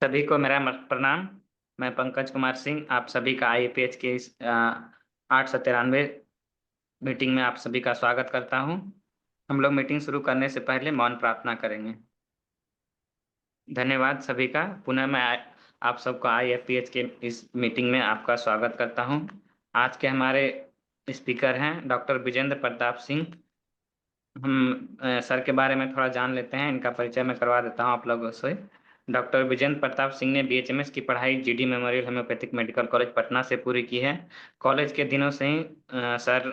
सभी को मेरा प्रणाम। मैं पंकज कुमार सिंह आप सभी का आईपीएच के इस 893 मीटिंग में आप सभी का स्वागत करता हूं। हम लोग मीटिंग शुरू करने से पहले मौन प्रार्थना करेंगे। धन्यवाद सभी का। पुनः मैं आप सबको आईएफपीएच के इस मीटिंग में आपका स्वागत करता हूं। आज के हमारे स्पीकर हैं डॉक्टर विजेंद्र प्रताप सिंह। हम सर के बारे में थोड़ा जान लेते हैं, इनका परिचय मैं करवा देता हूं आप लोगों से। डॉक्टर विजेंद्र प्रताप सिंह ने बीएचएमएस की पढ़ाई GD memorial homeopathic medical college Patna से पूरी की है। कॉलेज के दिनों से ही सर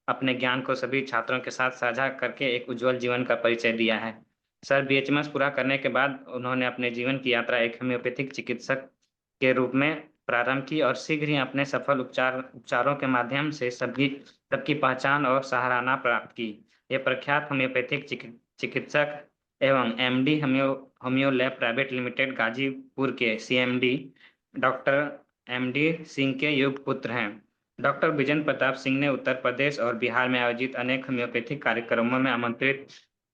अपने ज्ञान को सभी छात्रों के साथ साझा करके एक उज्जवल जीवन का परिचय दिया है। सर बीएचएमएस पूरा करने के बाद उन्होंने अपने जीवन की यात्रा एक होम्योपैथिक चिकित्सक के रूप में प्रारंभ की और शीघ्र ही अपने सफल उपचारों के माध्यम से सबकी पहचान और सराहना प्राप्त की। ये प्रख्यात होम्योपैथिक चिकित्सक एवं MD homeo lab private limited Ghazipur के सीएमडी डॉक्टर एमडी सिंह के युग पुत्र हैं। डॉक्टर विजेंद्र प्रताप सिंह ने उत्तर प्रदेश और बिहार में आयोजित अनेक होम्योपैथिक कार्यक्रमों में आमंत्रित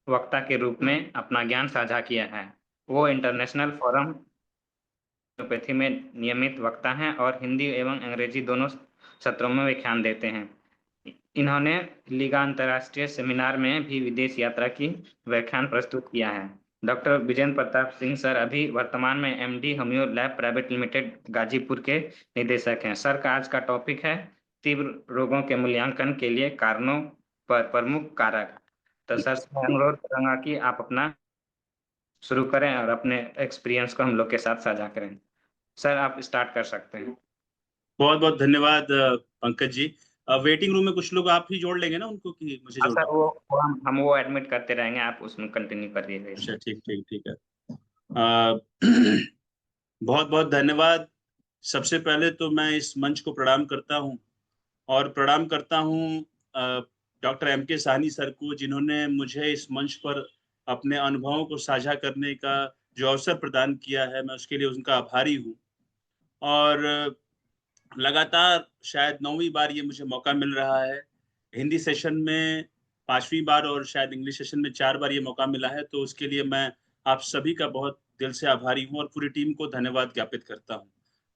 वक्ता के रूप में अपना ज्ञान साझा किया है। वो इंटरनेशनल फोरम होम्योपैथी में नियमित वक्ता हैं और हिंदी एवं अंग्रेजी दोनों सत्रों में व्याख्यान देते हैं। इन्होंने लीगा अंतर्राष्ट्रीय सेमिनार में भी विदेश यात्रा की व्याख्यान प्रस्तुत किया है। डॉक्टर विजेंद्र प्रताप सिंह सर अभी वर्तमान में MD homeo lab private limited Ghazipur के निदेशक हैं। सर का आज का टॉपिक है तीव्र रोगों के मूल्यांकन के लिए कारणों पर प्रमुख कारक। तो सर से मैं अनुरोध करूंगा कि आप अपना शुरू करें और अपने एक्सपीरियंस को हम लोग के साथ साझा करें। सर आप स्टार्ट कर सकते हैं। बहुत बहुत धन्यवाद पंकज जी। वेटिंग रूम में कुछ लोग आप ही जोड़ लेंगे ना उनको कि मुझे हाँ जोड़ना सर, पड़ेगा? वो हम वो एडमिट करते रहेंगे, आप उसमें कंटिन्यू करिएगा अच्छा, इसमें। ठीक ठीक ठीक है। बहुत बहुत धन्यवाद। सबसे पहले तो मैं इस मंच को प्रणाम करता हूं और प्रणाम करता हूं डॉक्टर एम के साहनी सर को, जिन्होंने मुझे इस मंच पर अपने अनुभवों को साझा करने का जो अवसर प्रदान किया है, मैं उसके लिए उनका आभारी हूं। और लगातार शायद 9वीं बार ये मुझे मौका मिल रहा है। हिंदी सेशन में 5वीं बार और शायद इंग्लिश सेशन में 4 बार ये मौका मिला है, तो उसके लिए मैं आप सभी का बहुत दिल से आभारी हूँ और पूरी टीम को धन्यवाद ज्ञापित करता हूँ।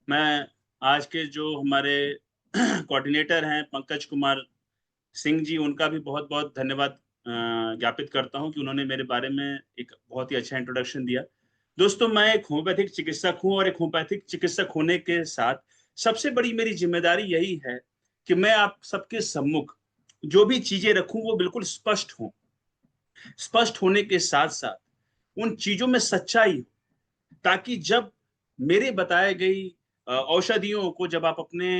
मैं आज के जो हमारे कोऑर्डिनेटर हैं पंकज कुमार सिंह जी, उनका भी बहुत-बहुत धन्यवाद ज्ञापित करता हूँ कि उन्होंने मेरे बारे में एक बहुत ही अच्छा इंट्रोडक्शन दिया। दोस्तों, मैं एक होम्योपैथिक चिकित्सक हूँ और एक होम्योपैथिक चिकित्सक होने के साथ सबसे बड़ी मेरी ज़िम्मेदारी यही है कि मैं आप सबके सम्मुख जो भी चीज़ें रखूँ, वो बिल्कुल स्पष्ट हों। स्पष्ट होने के साथ-साथ उन चीज़ों में सच्चाई हो, ताकि जब मेरे बताए गई औषधियों को जब आप अपने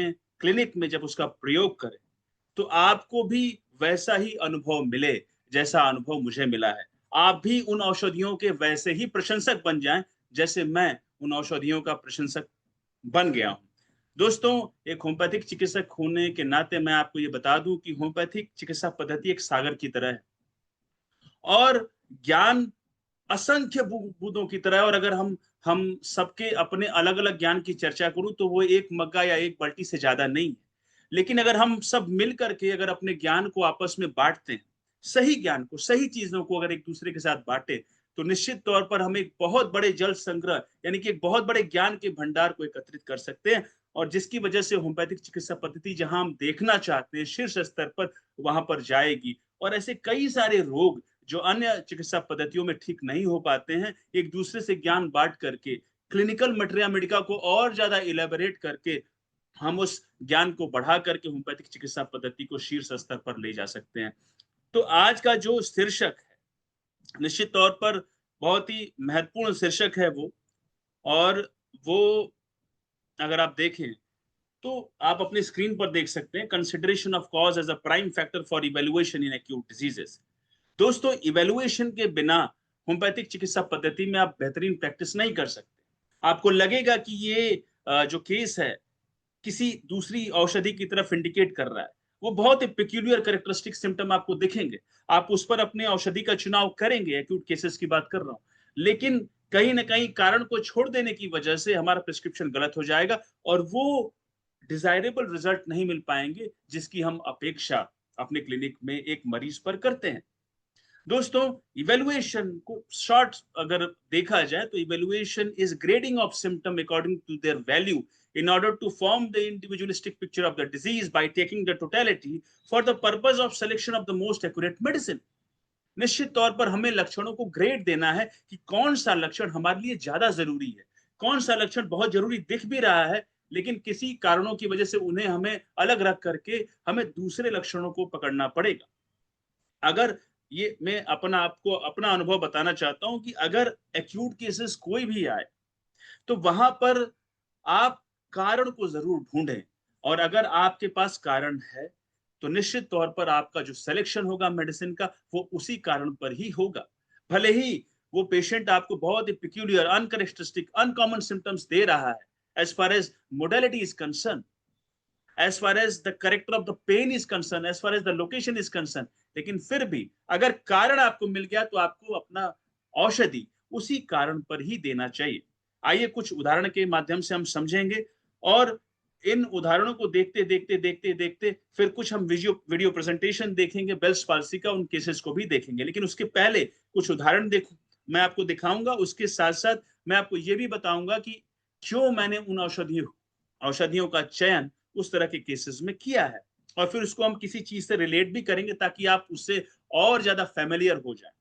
क्लिनिक में जब उसका प्रयोग करें, तो आपको भी वैसा ही अनुभव मिले जैसा अनुभव मुझे मिला है। आप भी उन औषधियों के वैसे ही प्रशंसक बन जाएँ, जैसे मैं उन औषधियों का प्रशंसक बन गया हूँ। दोस्तों, एक होम्योपैथिक चिकित्सक होने के नाते मैं आपको ये बता दूँ कि होम्योपैथिक चिकित्सा पद्धति एक सागर की तरह है और ज्ञान असंख्य बूँदों की तरह है। और अगर हम सबके अपने अलग-अलग ज्ञान की चर्चा करूँ, तो वो एक मग्गा या एक बाल्टी से ज़्यादा नहीं है। लेकिन अगर हम सब मिल कर के अगर अपने ज्ञान को आपस में बाँटते हैं, सही ज्ञान को, सही चीज़ों को अगर एक-दूसरे के साथ बाँटे, तो निश्चित तौर पर हम एक बहुत बड़े जल संग्रह, यानी कि एक बहुत बड़े ज्ञान के भंडार को एकत्रित कर सकते हैं और जिसकी वजह से होम्योपैथिक चिकित्सा पद्धति जहाँ हम देखना चाहते हैं शीर्ष स्तर पर, वहाँ पर जाएगी। और ऐसे कई सारे रोग जो अन्य चिकित्सा पद्धतियों में ठीक नहीं हो पाते हैं, एक-दूसरे से ज्ञान बाँट करके, क्लिनिकल मटेरिया मेडिका को और ज़्यादा इलैबोरेट करके हम उस ज्ञान को बढ़ा करके होम्योपैथिक चिकित्सा पद्धति को शीर्ष स्तर पर ले जा सकते हैं। तो आज का जो शीर्षक है, निश्चित तौर पर बहुत ही महत्वपूर्ण शीर्षक है वो। और वो अगर आप देखें, तो आप अपनी स्क्रीन पर देख सकते हैं, consideration of cause as a prime factor for evaluation in acute diseases. दोस्तों, इवैल्यूएशन के बिना होम्योपैथिक चिकित्सा पद्धति में आप बेहतरीन प्रैक्टिस नहीं कर सकते। आपको लगेगा कि ये जो केस है किसी दूसरी औषधि की तरफ इंडिकेट कर रहा है। वो बहुत ही पेक्यूलियर कैरेक्टरिस्टिक सिम्पटम आपको दिखेंगे। आप उस पर अपने औषधि का चुनाव करेंगे, एक्यूट केसेस की बात कर रहा हूँ। लेकिन कहीं न कहीं कारण को छोड़ देने की वजह से हमारा प्रिस्क्रिप्शन गलत हो जाएगा और वो डिज़ायरेबल रिज़ल्ट नहीं मिल पाएँगे, जिसकी हम अपेक्षा अपने क्लिनिक में एक मरीज़ पर करते हैं। दोस्तों, इवैल्यूएशन को शॉर्ट अगर देखा जाए तो evaluation is grading of symptom according to their value in order to form the individualistic picture of the disease by taking the totality for the purpose of selection of the most accurate medicine. निश्चित तौर पर हमें लक्षणों को grade देना है कि कौन सा लक्षण हमारे लिए ज्यादा जरूरी है, कौन सा लक्षण बहुत जरूरी दिख भी रहा है लेकिन किसी कारणों की वजह से उन्हें हमें अलग रख करके हमें दूसरे लक्षणों को पकड़ना पड़ेगा। अगर ये मैं आपको अपना अनुभव बताना चाहता हूं कि अगर एक्यूट केसेस कोई भी आए तो वहां पर आप कारण को जरूर ढूंढें, और अगर आपके पास कारण है तो निश्चित तौर पर आपका जो सिलेक्शन होगा मेडिसिन का वो उसी कारण पर ही होगा। भले ही वो पेशेंट आपको बहुत ही पिक्यूलियर, अनकैरेक्टरिस्टिक, अनकॉमन सिम्टम्स दे रहा है as far as modality is concern, as far as the character of the pain is concerned, as far as the location is concerned, लेकिन फिर भी अगर कारण आपको मिल गया तो आपको अपना औषधि उसी कारण पर ही देना चाहिए। आइए कुछ उदाहरण के माध्यम से हम समझेंगे, और इन उदाहरणों को देखते फिर कुछ हम वीडियो प्रेजेंटेशन देखेंगे बेल्स पाल्सी का, उन केसेस को भी देखेंगे। लेकिन उसके पहले कुछ उदाहरण देखो मैं आपको दिखाऊंगा, उसके साथ साथ मैं आपको ये भी बताऊंगा कि क्यों मैंने उन औषधियों का चयन उस तरह के केसेस में किया है, और फिर उसको हम किसी चीज से रिलेट भी करेंगे ताकि आप उससे और ज्यादा फेमिलियर हो जाए।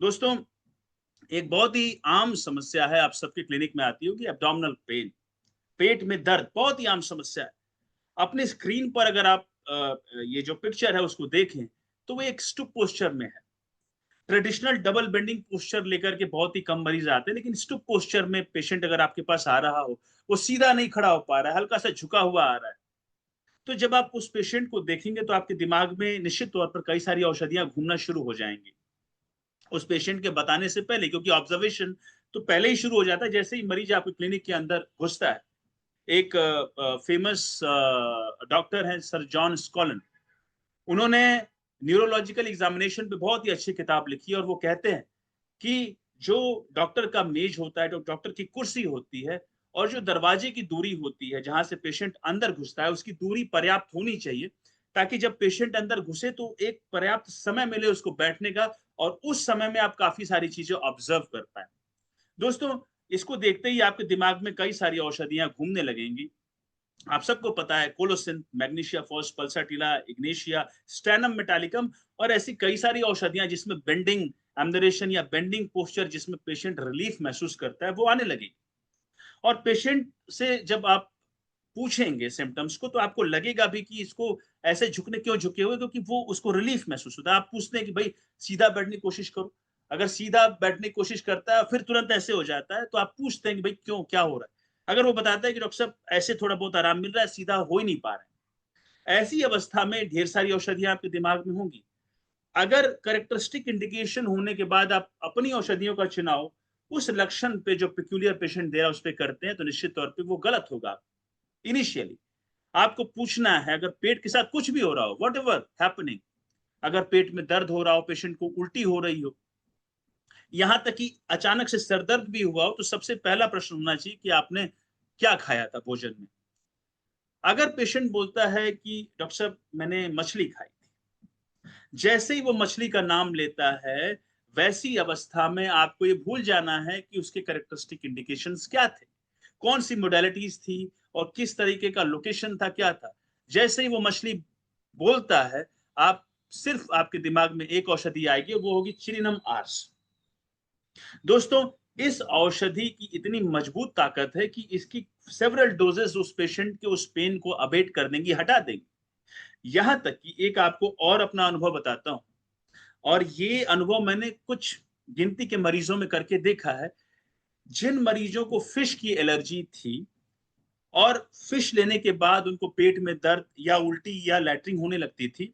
दोस्तों, एक बहुत ही आम समस्या है, आप सबके क्लिनिक में आती होगी, एब्डोमिनल पेन, पेट में दर्द, बहुत ही आम समस्या है। अपने स्क्रीन पर अगर आप ये जो पिक्चर है उसको देखें तो वो एक स्टुप पोस्चर में है। ट्रेडिशनल डबल बेंडिंग पोस्चर लेकर के बहुत ही कम मरीज आते हैं, लेकिन स्टुप पोस्चर में पेशेंट अगर आपके पास आ रहा हो, वो सीधा नहीं खड़ा हो पा रहा है, हल्का सा झुका हुआ आ रहा है, तो जब आप उस पेशेंट को देखेंगे तो आपके दिमाग में निश्चित तौर पर कई सारी औषधियां घूमना शुरू हो जाएंगी उस पेशेंट के बताने से पहले, क्योंकि ऑब्जर्वेशन तो पहले ही शुरू हो जाता है जैसे ही मरीज आपके क्लिनिक के अंदर घुसता है। एक फेमस डॉक्टर हैं सर जॉन स्कॉलन, उन्होंने न्यूरोलॉजिकल एग्जामिनेशन पे बहुत ही अच्छी किताब लिखी है, और वो कहते हैं कि जो डॉक्टर का मेज होता है, जो डॉक्टर की कुर्सी होती है, और जो दरवाजे की दूरी होती है जहां से पेशेंट अंदर घुसता है, उसकी दूरी पर्याप्त होनी चाहिए ताकि जब पेशेंट अंदर घुसे तो एक पर्याप्त समय मिले उसको बैठने का, और उस समय में आप काफी सारी चीजें ऑब्जर्व कर पाए। दोस्तों, इसको देखते ही आपके दिमाग में कई सारी औषधियां घूमने लगेंगी। आप सबको पता है colocynth, magnesia phos, pulsatilla, ignatia, stannum metallicum, और ऐसी कई सारी औषधियां जिसमें बेंडिंग एम्बरेशन या बेंडिंग पोस्चर, जिसमें पेशेंट रिलीफ महसूस करता है, वो आने लगेगी। और पेशेंट से जब आप पूछेंगे सिम्टम्स को तो आपको लगेगा भी कि इसको ऐसे झुकने क्यों झुके हुए, क्योंकि वो उसको रिलीफ महसूस होता है। आप पूछते हैं कि भाई सीधा बैठने की कोशिश करो, अगर सीधा बैठने की कोशिश करता है फिर तुरंत ऐसे हो जाता है, तो आप पूछते हैं कि भाई क्यों, क्या हो रहा है। अगर वो बताता है कि डॉक्टर साहब ऐसे थोड़ा बहुत आराम मिल रहा है, सीधा हो ही नहीं पा रहा है, ऐसी अवस्था में ढेर सारी औषधियां आपके दिमाग में होंगी। अगर कैरेक्टरिस्टिक इंडिकेशन होने के बाद आप अपनी औषधियों का चुनाव उस लक्षण पे जो पिक्यूलियर पेशेंट दे रहा है उस पे करते हैं तो निश्चित तौर पे वो गलत होगा। इनिशियली आपको पूछना है, अगर पेट के साथ कुछ भी हो रहा हो, वट एवर हैपनिंग, अगर पेट में दर्द हो रहा हो, पेशेंट को उल्टी हो रही हो, यहां तक कि अचानक से सरदर्द भी हुआ हो, तो सबसे पहला प्रश्न होना चाहिए कि आपने क्या खाया था भोजन में। अगर पेशेंट बोलता है कि डॉक्टर साहब मैंने मछली खाई थी, जैसे ही वो मछली का नाम लेता है वैसी अवस्था में आपको ये भूल जाना है कि उसके कैरेक्टरिस्टिक इंडिकेशंस क्या थे, कौन सी मोडालिटीज थी, और किस तरीके का लोकेशन था, क्या था। जैसे ही वो मछली बोलता है, आप सिर्फ आपके दिमाग में एक औषधि आएगी, वो होगी चिनिनम आर्स। दोस्तों, इस औषधि की इतनी मजबूत ताकत है कि इसकी सेवरल डोजेस उस पेशेंट के उस पेन को अबेट कर देंगी, हटा देंगी। यहां तक कि एक आपको और अपना अनुभव बताता हूं, और ये अनुभव मैंने कुछ गिनती के मरीजों में करके देखा है। जिन मरीजों को फिश की एलर्जी थी और फिश लेने के बाद उनको पेट में दर्द या उल्टी या लैट्रिन होने लगती थी,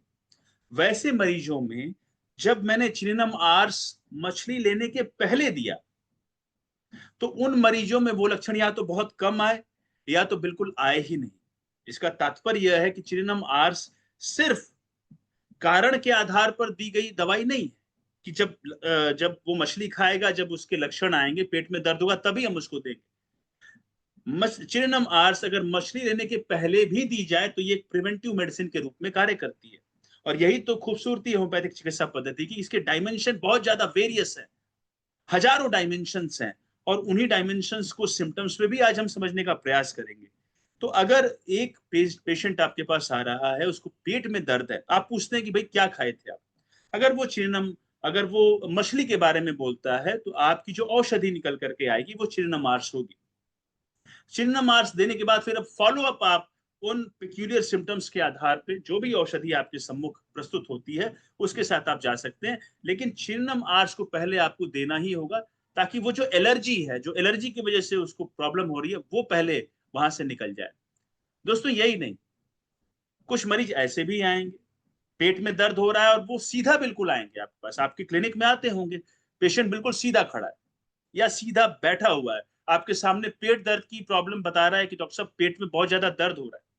वैसे मरीजों में जब मैंने चिनिनम आर्स मछली लेने के पहले दिया तो उन मरीजों में वो लक्षण या तो बहुत कम आए या तो बिल्कुल आए ही नहीं। इसका तात्पर्य यह है कि चिनिनम आर्स सिर्फ कारण के आधार पर दी गई दवाई नहीं है कि जब वो मछली खाएगा, जब उसके लक्षण आएंगे, पेट में दर्द होगा, तभी हम उसको देंगे। चिनिनम आर्स अगर मछली लेने के पहले भी दी जाए तो ये एक प्रिवेंटिव मेडिसिन के रूप में कार्य करती है, और यही तो खूबसूरती है होम्योपैथिक चिकित्सा पद्धति की, इसके डायमेंशन बहुत ज्यादा वेरियस है, हजारों डायमेंशंस हैं, और उन्हीं डायमेंशंस को सिम्टम्स में भी आज हम समझने का प्रयास करेंगे। तो अगर एक पेशेंट आपके पास आ रहा है, उसको पेट में दर्द है, आप पूछते हैं कि भाई क्या खाए थे आप? अगर वो चिरनम, अगर वो मछली के बारे में बोलता है, तो आपकी जो औषधि निकल करके आएगी वो चिरनमार्स होगी। चिरनमार्स देने के बाद फिर अब फॉलो अप आप उन पेक्यूलियर सिम्टम्स के आधार पे जो भी औषधि आपके सम्मुख प्रस्तुत होती है, उसके साथ आप जा सकते हैं। लेकिन चिरनमार्स को पहले आपको देना ही होगा, ताकि वो जो एलर्जी है, जो एलर्जी की वजह से उसको प्रॉब्लम हो रही है, वो पहले वहां से निकल जाए। दोस्तों यही नहीं, कुछ मरीज ऐसे भी आएंगे, पेट में दर्द हो रहा है और वो सीधा बिल्कुल आएंगे आपके पास, आपके क्लिनिक में आते होंगे, पेशेंट बिल्कुल सीधा खड़ा है या सीधा बैठा हुआ है, आपके सामने पेट दर्द की प्रॉब्लम बता रहा है कि डॉक्टर साहब पेट में बहुत ज्यादा दर्द हो रहा है।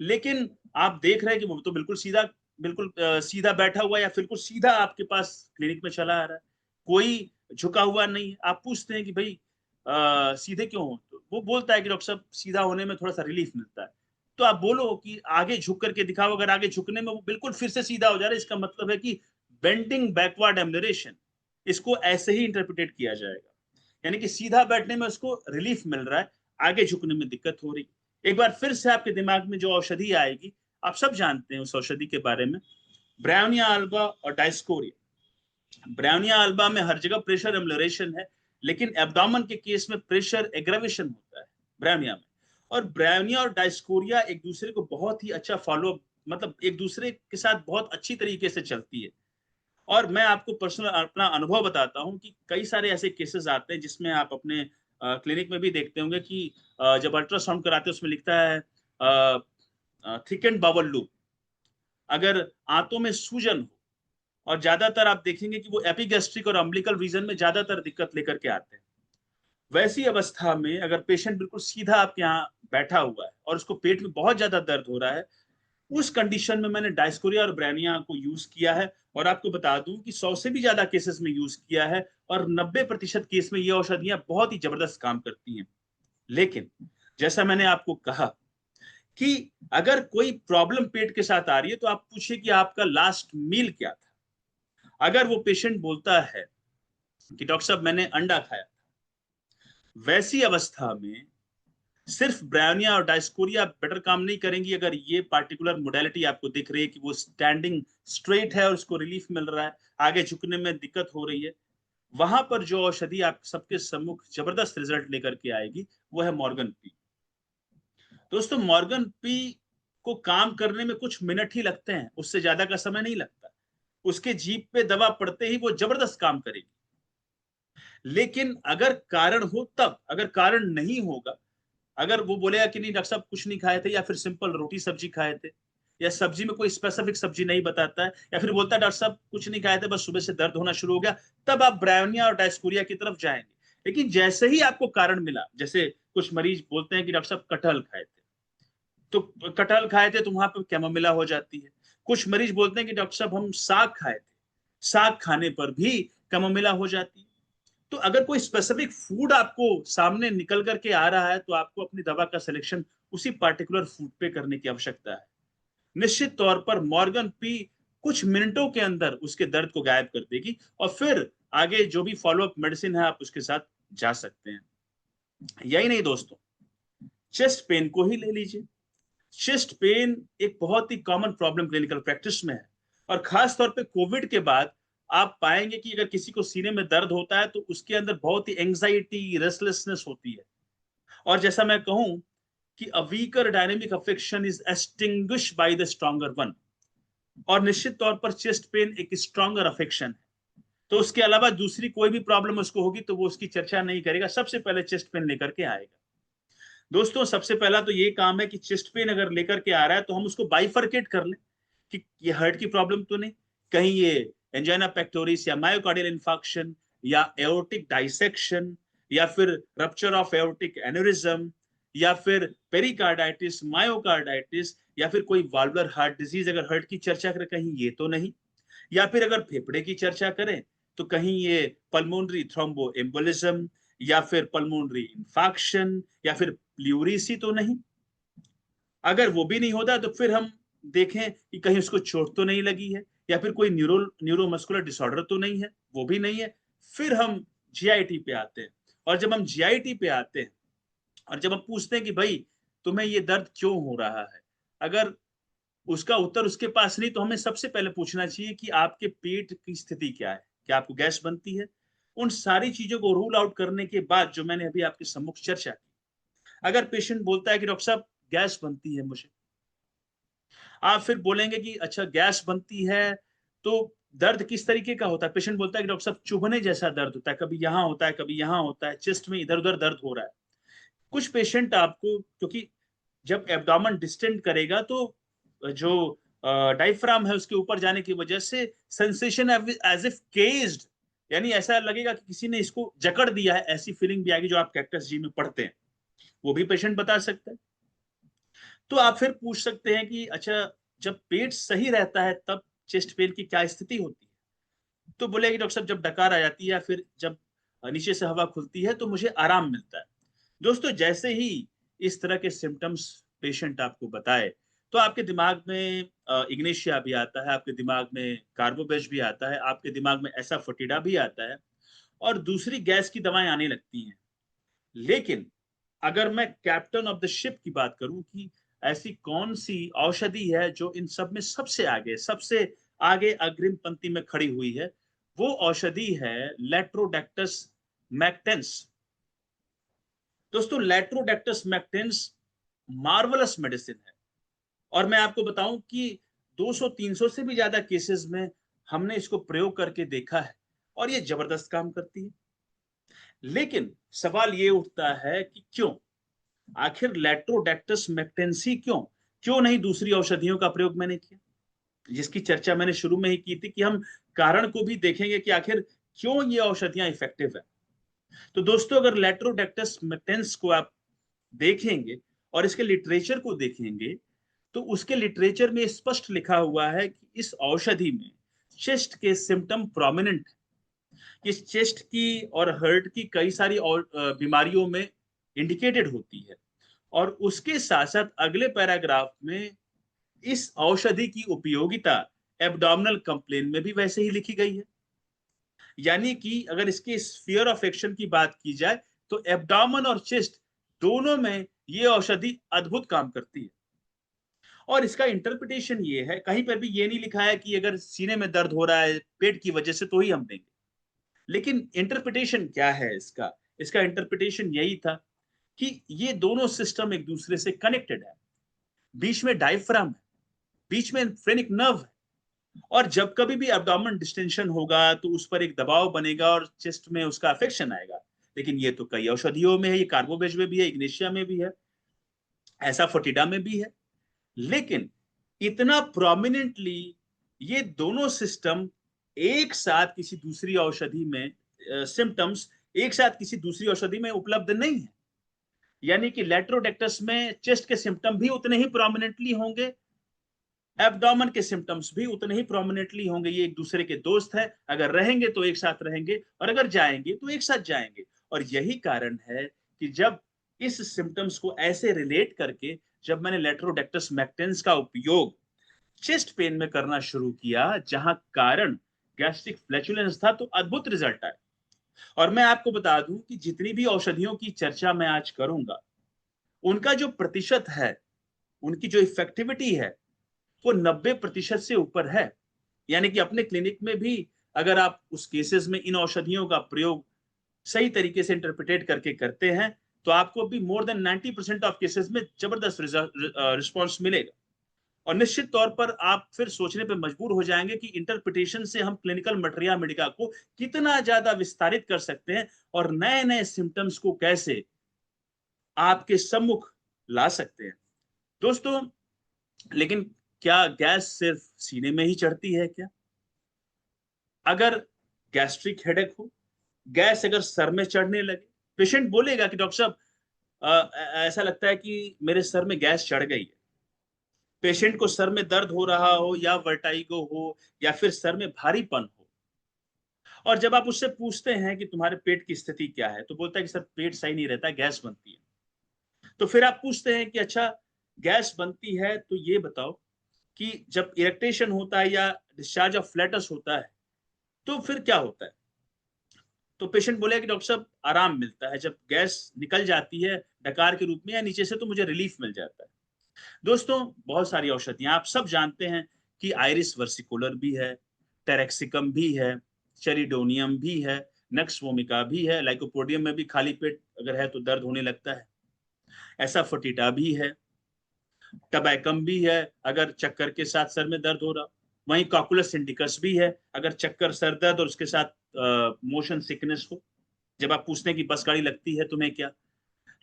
लेकिन आप देख रहे हैं कि वो तो बिल्कुल सीधा बैठा हुआ है या बिल्कुल सीधा आपके पास क्लिनिक में चला आ रहा है, कोई झुका हुआ नहीं है। आप पूछते हैं कि भाई सीधे क्यों हो? तो वो बोलता है कि डॉक्टर साहब सीधा होने में थोड़ा सा रिलीफ मिलता है। तो आप बोलो कि आगे झुक करके दिखाओ, अगर आगे झुकने में वो बिल्कुल फिर से सीधा हो जा रहा है, इसका मतलब है कि बेंडिंग बैकवर्ड एमलरेशन, इसको ऐसे ही इंटरप्रिटेट किया जाएगा, यानी कि सीधा बैठने में उसको रिलीफ मिल रहा है, आगे झुकने में दिक्कत हो रही। एक बार फिर से आपके दिमाग में जो औषधि आएगी, आप सब जानते हैं उस औषधि के बारे में, ब्रायोनिया अल्बा और डायस्कोरिया। ब्रायोनिया अल्बा में हर जगह प्रेशर एमलरेशन है, लेकिन एब्डोमेन के केस में प्रेशर एग्रावेशन होता है ब्रायोनिया में। और ब्रायोनिया और डायस्कोरिया एक दूसरे को बहुत ही अच्छा फॉलो, मतलब एक दूसरे के साथ बहुत अच्छी तरीके से चलती है। और मैं आपको पर्सनल अपना अनुभव बताता हूँ कि कई सारे ऐसे केसेस आते हैं जिसमें आप अपने क्लिनिक में भी देखते होंगे कि जब अल्ट्रासाउंड कराते हैं उसमें लिखता है थिकेंड बाउल लूप। अगर आंतों में सूजन हो, और ज्यादातर आप देखेंगे कि वो एपिगैस्ट्रिक और अम्बिलिकल रीजन में ज्यादातर दिक्कत लेकर के आते हैं। वैसी अवस्था में अगर पेशेंट बिल्कुल सीधा आपके यहाँ बैठा हुआ है और उसको पेट में बहुत ज्यादा दर्द हो रहा है, उस कंडीशन में मैंने डायस्कोरिया और ब्रायोनिया को यूज किया है, और आपको बता दूं कि 100 से भी ज्यादा केसेस में यूज किया है, और 90% केस में ये औषधियां बहुत ही जबरदस्त काम करती हैं। लेकिन जैसा मैंने आपको कहा कि अगर कोई प्रॉब्लम पेट के साथ आ रही है, तो आप पूछिए कि आपका लास्ट मील क्या था। अगर वो पेशेंट बोलता है कि डॉक्टर साहब मैंने अंडा खाया, वैसी अवस्था में सिर्फ ब्रायोनिया और डायस्कोरिया बेटर काम नहीं करेंगी। अगर ये पार्टिकुलर मोडेलिटी आपको दिख रही है कि वो स्टैंडिंग स्ट्रेट है और उसको रिलीफ मिल रहा है, आगे झुकने में दिक्कत हो रही है, वहां पर जो औषधि आप सबके सम्मुख जबरदस्त रिजल्ट लेकर के आएगी, वो है मॉर्गन पी। दोस्तों मॉर्गन पी को काम करने में कुछ मिनट ही लगते हैं, उससे ज्यादा का समय नहीं लगता। उसके जीभ पे दवा पड़ते ही वो जबरदस्त काम करेगी। लेकिन अगर कारण हो तब, अगर कारण नहीं होगा, अगर वो बोलेगा कि नहीं डॉक्टर साहब कुछ नहीं खाए थे, या फिर सिंपल रोटी सब्जी खाए थे, या सब्जी में कोई स्पेसिफिक सब्जी नहीं बताता है, या फिर बोलता है डॉक्टर साहब कुछ नहीं खाए थे बस सुबह से दर्द होना शुरू हो गया, तब आप ब्रायोनिया और डायस्कोरिया की तरफ जाएंगे। लेकिन जैसे ही आपको कारण मिला, जैसे कुछ मरीज बोलते हैं कि डॉक्टर साहब कटहल खाए थे, तो कटहल खाए थे तो वहां पर कैमोमिला हो जाती है। कुछ मरीज बोलते हैं कि डॉक्टर साहब हम साग खाए थे, साग खाने पर भी कैमोमिला हो जाती है। तो अगर कोई स्पेसिफिक फूड आपको सामने निकल करके आ रहा है, तो आपको अपनी दवा का सिलेक्शन उसी पार्टिकुलर फूड पे करने की आवश्यकता है। निश्चित तौर पर मॉर्गन पी कुछ मिनटों के अंदर उसके दर्द को गायब कर देगी, और फिर आगे जो भी फॉलोअप मेडिसिन है आप उसके साथ जा सकते हैं। यही नहीं दोस्तों, चेस्ट पेन को ही ले लीजिए। चेस्ट पेन एक बहुत ही कॉमन प्रॉब्लम क्लिनिकल प्रैक्टिस में है, और खास तौर पे कोविड के बाद आप पाएंगे कि अगर किसी को सीने में दर्द होता है, तो उसके अंदर बहुत ही एंजाइटी, रेस्टलेसनेस होती है। और जैसा मैं कहूं कि a weaker dynamic affection is extinguish by the stronger one. और निश्चित तौर पर चेस्ट पेन एक स्ट्रॉन्गर अफेक्शन है, तो उसके अलावा दूसरी कोई भी प्रॉब्लम उसको होगी तो वो उसकी चर्चा नहीं करेगा, सबसे पहले चेस्ट पेन लेकर के आएगा। दोस्तों सबसे पहला तो ये काम है कि चेस्ट पेन अगर लेकर के आ रहा है, तो हम उसको बाइफरकेट कर लें कि ये हार्ट की प्रॉब्लम तो नहीं, कहीं ये एंजाइना पेक्टोरिस या मायोकार्डियल इन्फार्क्शन या एओर्टिक डाइसेक्शन, या फिर रप्चर ऑफ एओर्टिक एन्यूरिज्म, या फिर पेरिकार्डाइटिस, मायोकार्डाइटिस, या फिर कोई वाल्वुलर हार्ट डिजीज अगर हार्ट की चर्चा करें, कहीं ये तो नहीं, या फिर अगर फेफड़े की चर्चा करें तो कहीं ये पल्मोनरी थ्रोम्बो एम्बोलिज्म, या फिर पल्मोनरी इंफाक्शन, या फिर प्लूरिसी तो नहीं। अगर वो भी नहीं होता तो फिर हम देखें कि कहीं उसको चोट तो नहीं लगी है या फिर कोई न्यूरोमस्कुलर डिसऑर्डर तो नहीं है, वो भी नहीं है। फिर हम जीआईटी पे आते हैं और जब हम जीआईटी पे आते हैं और जब हम पूछते हैं कि भाई तुम्हें ये दर्द क्यों हो रहा है? अगर उसका उत्तर उसके पास नहीं तो हमें सबसे पहले पूछना चाहिए कि आपके पेट की स्थिति क्या है? क्या आपको गैस बनती है? उन सारी चीज़ों को रूल आउट करने के बाद जो मैंने अभी आपके सम्मुख चर्चा की, अगर पेशेंट बोलता है कि डॉक्टर साहब गैस बनती है मुझे, आप फिर बोलेंगे कि अच्छा गैस बनती है, तो दर्द किस तरीके का होता है? पेशेंट बोलता है कि डॉक्टर साहब चुभने जैसा दर्द होता है, कभी यहाँ होता है, कभी यहाँ होता है, चेस्ट में इधर-उधर दर्द हो रहा है। कुछ पेशेंट आपको क्योंकि जब एब्डोमेन डिस्टेंड करेगा तो जो डायफ्राम है उसके ऊपर जाने की वजह से सेंसेशन एज़ इफ केज्ड, यानी ऐसा लगेगा कि किसी ने इसको जकड़ दिया है, ऐसी फीलिंग भी आएगी जो आप कैक्टस जी में पढ़ते हैं। वो भी पेशेंट बता सकता है। तो आप फिर पूछ सकते हैं कि अच्छा जब पेट सही रहता है तब चेस्ट पेन की क्या स्थिति होती है? तो बोले कि डॉक्टर साहब जब डकार आ जाती है या फिर जब नीचे से हवा खुलती है तो मुझे आराम मिलता है। दोस्तों जैसे ही इस तरह के सिम्पटम्स पेशेंट आपको बताए, तो आपके दिमाग में इग्नेशिया भी आता है, आपके दिमाग में कार्बोवेज भी आता है, आपके दिमाग में एसाफोटिडा भी आता है और दूसरी गैस की दवाएँ आने लगती हैं। लेकिन अगर मैं कैप्टन ऑफ द शिप की बात करूं कि ऐसी कौन सी औषधि है जो इन सब में सबसे आगे अग्रिम पंक्ति में खड़ी हुई है, वो औषधि है लेट्रोडैक्टस मैक्टेंस। दोस्तों लेट्रोडैक्टस मैक्टेंस मार्वलस मेडिसिन है और मैं आपको बताऊं कि 200-300 से भी ज्यादा केसेस में हमने इसको प्रयोग करके देखा है और ये जबरदस्त काम करती है। लेकिन सवाल ये उठता है कि क्यों? आखिर लेट्रोडैक्टस मैक्टेंसी क्यों? क्यों नहीं दूसरी औषधियों का प्रयोग मैंने किया? जिसकी चर्चा मैंने शुरू में ही की थी कि हम कारण को भी देखेंगे कि आखिर क्यों ये औषधियाँ इफेक्टिव है। तो दोस्तों अगर लेट्रोडैक्टस मैक्टेंस को आप देखेंगे और इसके लिटरेचर को देखेंगे, तो उसके लिटरेचर में स्पष्ट लिखा हुआ है कि इस औषधि में चेस्ट के सिम्पटम प्रोमिनेंट है। इस चेस्ट की और हार्ट की कई सारी और बीमारियों में इंडिकेटेड होती है। और उसके साथ-साथ अगले पैराग्राफ में इस औषधि की उपयोगिता एब्डोमिनल कंप्लेन में भी वैसे ही लिखी गई है। यानी कि अगर इसके स्फीयर ऑफ एक्शन की बात की जाए, तो एब्डोमेन और चेस्ट दोनों में ये औषधि अद्भुत काम करती है। और इसका इंटरप्रिटेशन ये है, कहीं पर भी ये नहीं लिखा है कि अगर सीने में दर्द हो रहा है पेट की वजह से तो ही हम देंगे। लेकिन इंटरप्रिटेशन क्या है इसका? इसका इंटरप्रिटेशन यही था कि ये दोनों सिस्टम एक दूसरे से कनेक्टेड है। बीच में डायफ्राम है, बीच में फ्रेनिक नर्व है और जब कभी भी एब्डोमेन डिस्टेंशन होगा तो उस पर एक दबाव बनेगा और चेस्ट में उसका अफेक्शन आएगा। लेकिन ये तो कई औषधियों में है, ये कार्बोवेज में भी है, इग्नेशिया में भी है, एसाफोटिडा में भी है। लेकिन इतना प्रोमिनेंटली ये दोनों सिस्टम एक साथ किसी दूसरी औषधि में सिम्पटम्स एक साथ किसी दूसरी औषधि में उपलब्ध नहीं है। यानी कि लेट्रोडेक्टस में चेस्ट के सिम्पटम भी उतने ही प्रोमिनेंटली होंगे, एब्डोमेन के सिम्पटम्स भी उतने ही प्रोमिनेंटली होंगे। ये एक दूसरे के दोस्त है, अगर रहेंगे तो एक साथ रहेंगे और अगर जाएंगे तो एक साथ जाएंगे। और यही कारण है कि जब इस सिम्पटम्स को ऐसे रिलेट करके जब मैंने लेट्रोडेक्टस मैक्टेंस का उपयोग चेस्ट पेन में करना शुरू किया जहां कारण गैस्ट्रिक फ्लैचुलेंस था, तो अद्भुत रिजल्ट आए। और मैं आपको बता दूं कि जितनी भी औषधियों की चर्चा मैं आज करूंगा, उनका जो प्रतिशत है, उनकी जो इफेक्टिविटी है, वो 90% से ऊपर है। यानी कि अपने क्लिनिक में भी अगर आप उस केसेस में इन औषधियों का प्रयोग सही तरीके से इंटरप्रिटेट करके करते हैं, तो आपको भी मोर देन 90% ऑफ केसेस में जबरदस्त रिस्पॉन्स मिलेगा। और निश्चित तौर पर आप फिर सोचने पे मजबूर हो जाएंगे कि इंटरप्रिटेशन से हम क्लिनिकल मटेरिया मेडिका को कितना ज्यादा विस्तारित कर सकते हैं और नए-नए सिम्पटम्स को कैसे आपके सम्मुख ला सकते हैं। दोस्तों, लेकिन क्या गैस सिर्फ सीने में ही चढ़ती है क्या? अगर गैस्ट्रिक हेडेक हो, गैस अगर सर में चढ़ने लगे, पेशेंट बोलेगा कि डॉक्टर साहब ऐसा लगता है कि मेरे सर में गैस चढ़ गई है। पेशेंट को सर में दर्द हो रहा हो या वर्टाइगो हो या फिर सर में भारीपन हो और जब आप उससे पूछते हैं कि तुम्हारे पेट की स्थिति क्या है, तो बोलता है कि सर पेट सही नहीं रहता है, गैस बनती है। तो फिर आप पूछते हैं कि अच्छा गैस बनती है तो ये बताओ कि जब इरेक्टेशन होता है या डिस्चार्ज ऑफ फ्लैटस होता है तो फिर क्या होता है? तो पेशेंट बोले कि डॉक्टर साहब आराम मिलता है, जब गैस निकल जाती है डकार के रूप में या नीचे से तो मुझे रिलीफ मिल जाता है। दोस्तों, बहुत सारी औषधियाँ आप सब जानते हैं कि आइरिस वर्सिकुलर भी है, टेरेक्सिकम भी है, चेरिडोनियम भी है, नक्स वोमिका भी है, लाइकोपोडियम में भी खाली पेट अगर है तो दर्द होने लगता है। एसाफोटिडा भी है, टबैकम भी है अगर चक्कर के साथ सर में दर्द हो रहा। वहीं कॉकुलस इंडिकस भी है अगर चक्कर, सर दर्द और उसके साथ मोशन सिकनेस हो। जब आप पूछते हैं कि बस गाड़ी लगती है तुम्हें क्या?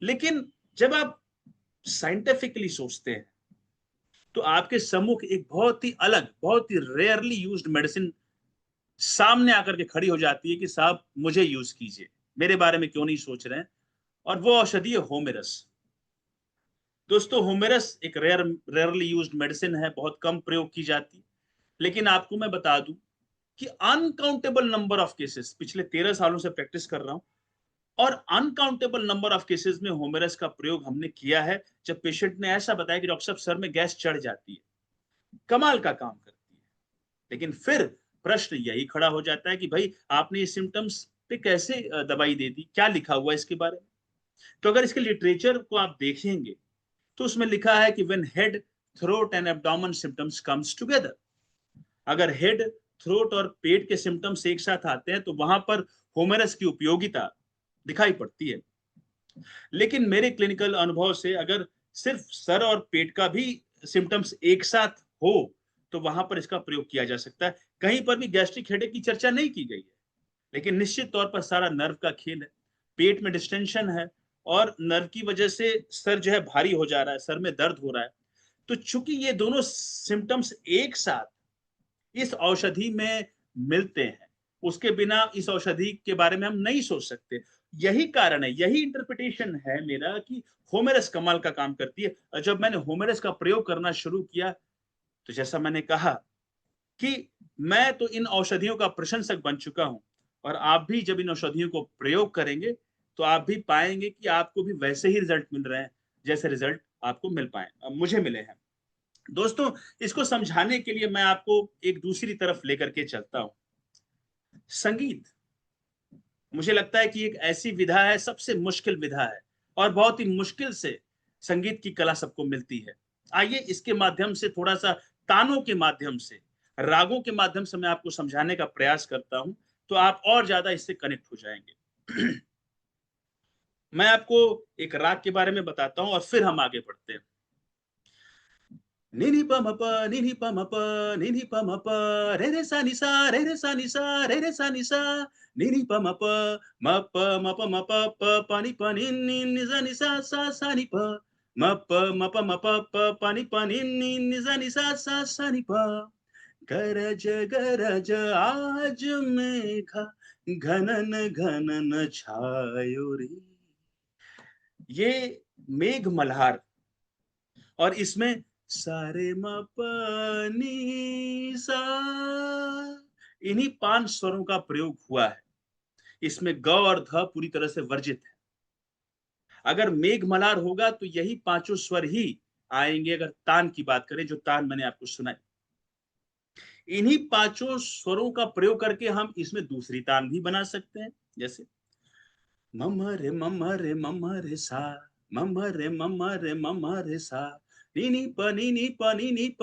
लेकिन जब आप साइंटिफिकली सोचते हैं तो आपके सम्मुख एक बहुत ही अलग, बहुत ही रेयरली यूज्ड मेडिसिन सामने आकर के खड़ी हो जाती है कि साहब मुझे यूज कीजिए, मेरे बारे में क्यों नहीं सोच रहे हैं? और वो औषधि है होमेरस। दोस्तों, होमेरस एक रेयरली यूज्ड मेडिसिन है, बहुत कम प्रयोग की जाती है। लेकिन आपको मैं बता दूं कि अनकाउंटेबल नंबर ऑफ केसेस, पिछले 13 सालों से प्रैक्टिस कर रहा हूं और अनकाउंटेबल नंबर ऑफ केसेस में होमेरस का प्रयोग हमने किया है, जब पेशेंट ने ऐसा बताया कि डॉक्टर साहब सर में गैस चढ़ जाती है, कमाल का काम करती है। लेकिन फिर प्रश्न यही खड़ा हो जाता है कि भाई आपने ये सिम्टम्स पे कैसे दवाई दे दी, क्या लिखा हुआ है इसके बारे में? तो अगर इसके लिटरेचर को आप देखेंगे तो उसमें लिखा है कि when head, throat and abdomen symptoms comes together, अगर हेड, थ्रोट और पेट के सिम्टम्स एक साथ आते हैं तो वहां पर होमेरस की उपयोगिता दिखाई पड़ती है। लेकिन मेरे क्लिनिकल अनुभव से अगर सिर्फ सर और पेट का भी सिम्टम्स एक साथ हो तो वहां पर इसका प्रयोग किया जा सकता है। कहीं पर भी गैस्ट्रिक हेडेक की चर्चा नहीं की गई है, लेकिन निश्चित तौर पर सारा नर्व का खेल है। पेट में डिस्टेंशन है और नर्व की वजह से सर जो है भारी हो जा रहा है, सर में दर्द हो रहा है। तो चूंकि ये दोनों सिम्टम्स एक साथ इस औषधि में मिलते हैं, उसके बिना इस औषधि के बारे में हम नहीं सोच सकते। यही कारण है, यही इंटरप्रिटेशन है मेरा कि होमेरस कमाल का काम करती है। और जब मैंने होमेरस का प्रयोग करना शुरू किया तो जैसा मैंने कहा कि मैं तो इन औषधियों का प्रशंसक बन चुका हूं और आप भी जब इन औषधियों को प्रयोग करेंगे तो आप भी पाएंगे कि आपको भी वैसे ही रिजल्ट मिल रहे हैं जैसे रिजल्ट आपको मिल पाए, मुझे मिले हैं। दोस्तों, इसको समझाने के लिए मैं आपको एक दूसरी तरफ लेकर के चलता हूं। संगीत, मुझे लगता है कि एक ऐसी विधा है, सबसे मुश्किल विधा है और बहुत ही मुश्किल से संगीत की कला सबको मिलती है। आइए इसके माध्यम से थोड़ा सा, तानों के माध्यम से, रागों के माध्यम से मैं आपको समझाने का प्रयास करता हूं, तो आप और ज्यादा इससे कनेक्ट हो जाएंगे। मैं आपको एक राग के बारे में बताता हूं और फिर हम आगे बढ़ते हैं। Nini pa ma pa, nini pa ma pa, nini pa ma pa, re re sa ni sa, re re sa ni sa, re re sa ni sa, nini pa ma pa pa ni pa ni sa ni sa ni pa, ma pa ni sa ni sa ni pa, गरज गरज आज मेघा घनन घनन छायो रे। ये मेघ मल्हार और इसमें सारे मपनी सा, इन्हीं 5 स्वरों का प्रयोग हुआ है। इसमें ग और ध पूरी तरह से वर्जित है। अगर मेघ मल्हार होगा तो यही पांचों स्वर ही आएंगे। अगर तान की बात करें, जो तान मैंने आपको सुनाई, इन्हीं पांचों स्वरों का प्रयोग करके हम इसमें दूसरी तान भी बना सकते हैं। जैसे मम रे सा, मम रे सा, नी नी प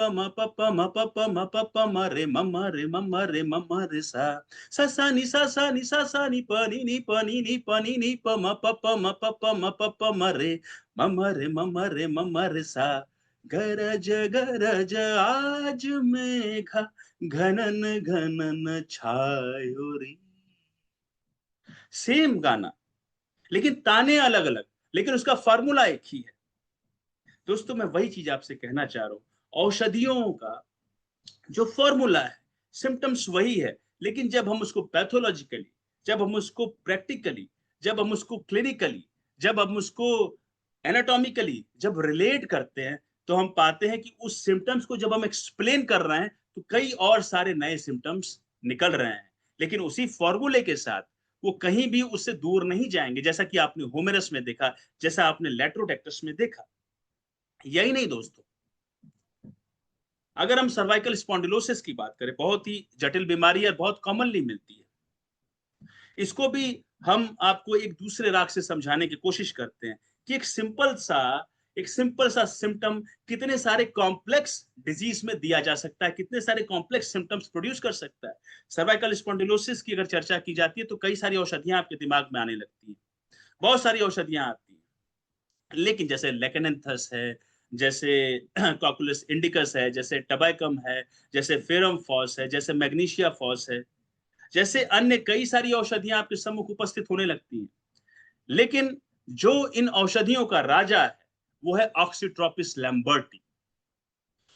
म प प म प प म प प म रे मम रे सा नि सा नि प नी प म प प म प प म प प म रे मम रे सा। गरज गरज आज मेघा घनन घनन छायो रे। सेम गाना, लेकिन ताने अलग अलग, लेकिन उसका फॉर्मूला एक ही है। दोस्तों, मैं वही चीज आपसे कहना चाह रहा हूं, औषधियों का जो फॉर्मूला है, सिम्टम्स वही है, लेकिन जब हम उसको पैथोलॉजिकली, जब हम उसको प्रैक्टिकली, जब हम उसको क्लिनिकली, जब हम उसको एनाटॉमिकली जब रिलेट करते हैं तो हम पाते हैं कि उस सिम्टम्स को जब हम एक्सप्लेन कर रहे हैं तो कई और सारे नए सिम्टम्स निकल रहे हैं, लेकिन उसी फॉर्मूले के साथ वो कहीं भी उससे दूर नहीं जाएंगे, जैसा कि आपने होमेरस में देखा, जैसा आपने लेट्रोटेक्टस में देखा। यही नहीं दोस्तों, अगर हम सर्वाइकल स्पॉन्डिलोसिस की बात करें, बहुत ही जटिल बीमारी है, बहुत कॉमनली मिलती है। इसको भी हम आपको एक दूसरे राग से समझाने की कोशिश करते हैं कि एक सिंपल सा सिम्पटम कितने सारे कॉम्प्लेक्स डिजीज में दिया जा सकता है, कितने सारे कॉम्प्लेक्स सिम्पटम्स प्रोड्यूस कर सकता है। सर्वाइकल स्पॉन्डिलोसिस की अगर चर्चा की जाती है तो कई सारी औषधियां आपके दिमाग में आने लगती हैं, बहुत सारी औषधियां आती हैं। लेकिन जैसे लेकेनेंथस है, जैसे कॉकुलस इंडिकस है, जैसे टबैकम है, जैसे फेरम फॉस है, जैसे मैग्नीशिया फॉस है, जैसे अन्य कई सारी औषधियां आपके सम्मुख उपस्थित होने लगती हैं। लेकिन जो इन औषधियों का राजा है, वो है ऑक्सीट्रोपिस लैम्बर्टी,